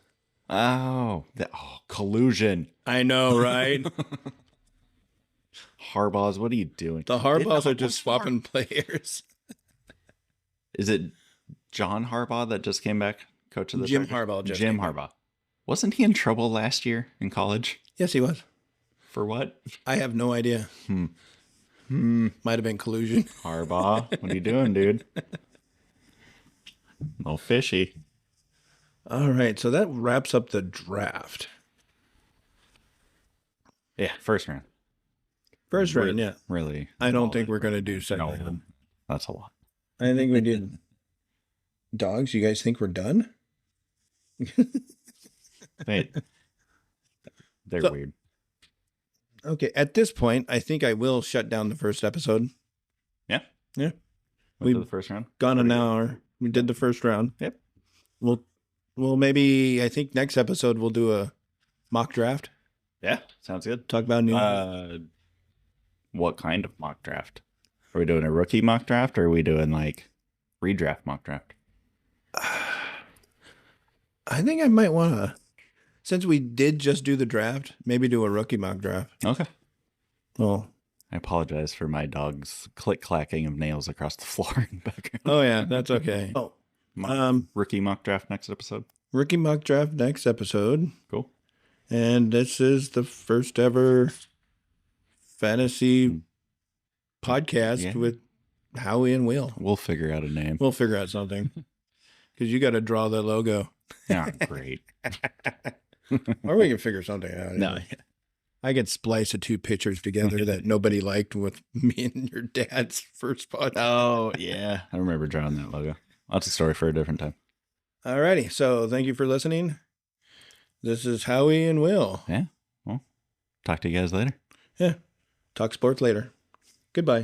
collusion. I know, right? Harbaugh's, what are you doing? The Harbaughs are just swapping players. Is it John Harbaugh that just came back, coach of the Jim Chargers? Harbaugh. Jim Harbaugh. Wasn't he in trouble last year in college? Yes, he was. For what? I have no idea. Might have been collusion. Harbaugh, what are you doing, dude? A little fishy. All right, so that wraps up the draft. Yeah, first round. First round, yeah. Really? I don't think we're going to do second round. No, that's a lot. I think we did. Dogs, you guys think we're done? They're weird. Okay, at this point, I think I will shut down the first episode. Yeah? Yeah. We did the first round? Gone an hour. We did the first round. Yep. We'll maybe, I think next episode we'll do a mock draft. Yeah, sounds good. Talk about new. What kind of mock draft? Are we doing a rookie mock draft or are we doing like redraft mock draft? I think I might want to, since we did just do the draft, maybe do a rookie mock draft. Okay. Well, I apologize for my dog's click-clacking of nails across the floor in the background. Oh, yeah, that's okay. Oh, rookie mock draft next episode. Rookie mock draft next episode. Cool. And this is the first ever fantasy podcast with Howie and Will. We'll figure out a name. We'll figure out something. Because you got to draw the logo. Yeah, great. Or we can figure something out. No. I could splice the 2 pictures together that nobody liked with me and your dad's first podcast. Oh, yeah. I remember drawing that logo. That's a story for a different time. Alrighty. So thank you for listening. This is Howie and Will. Yeah. Well, talk to you guys later. Yeah. Talk sports later. Goodbye.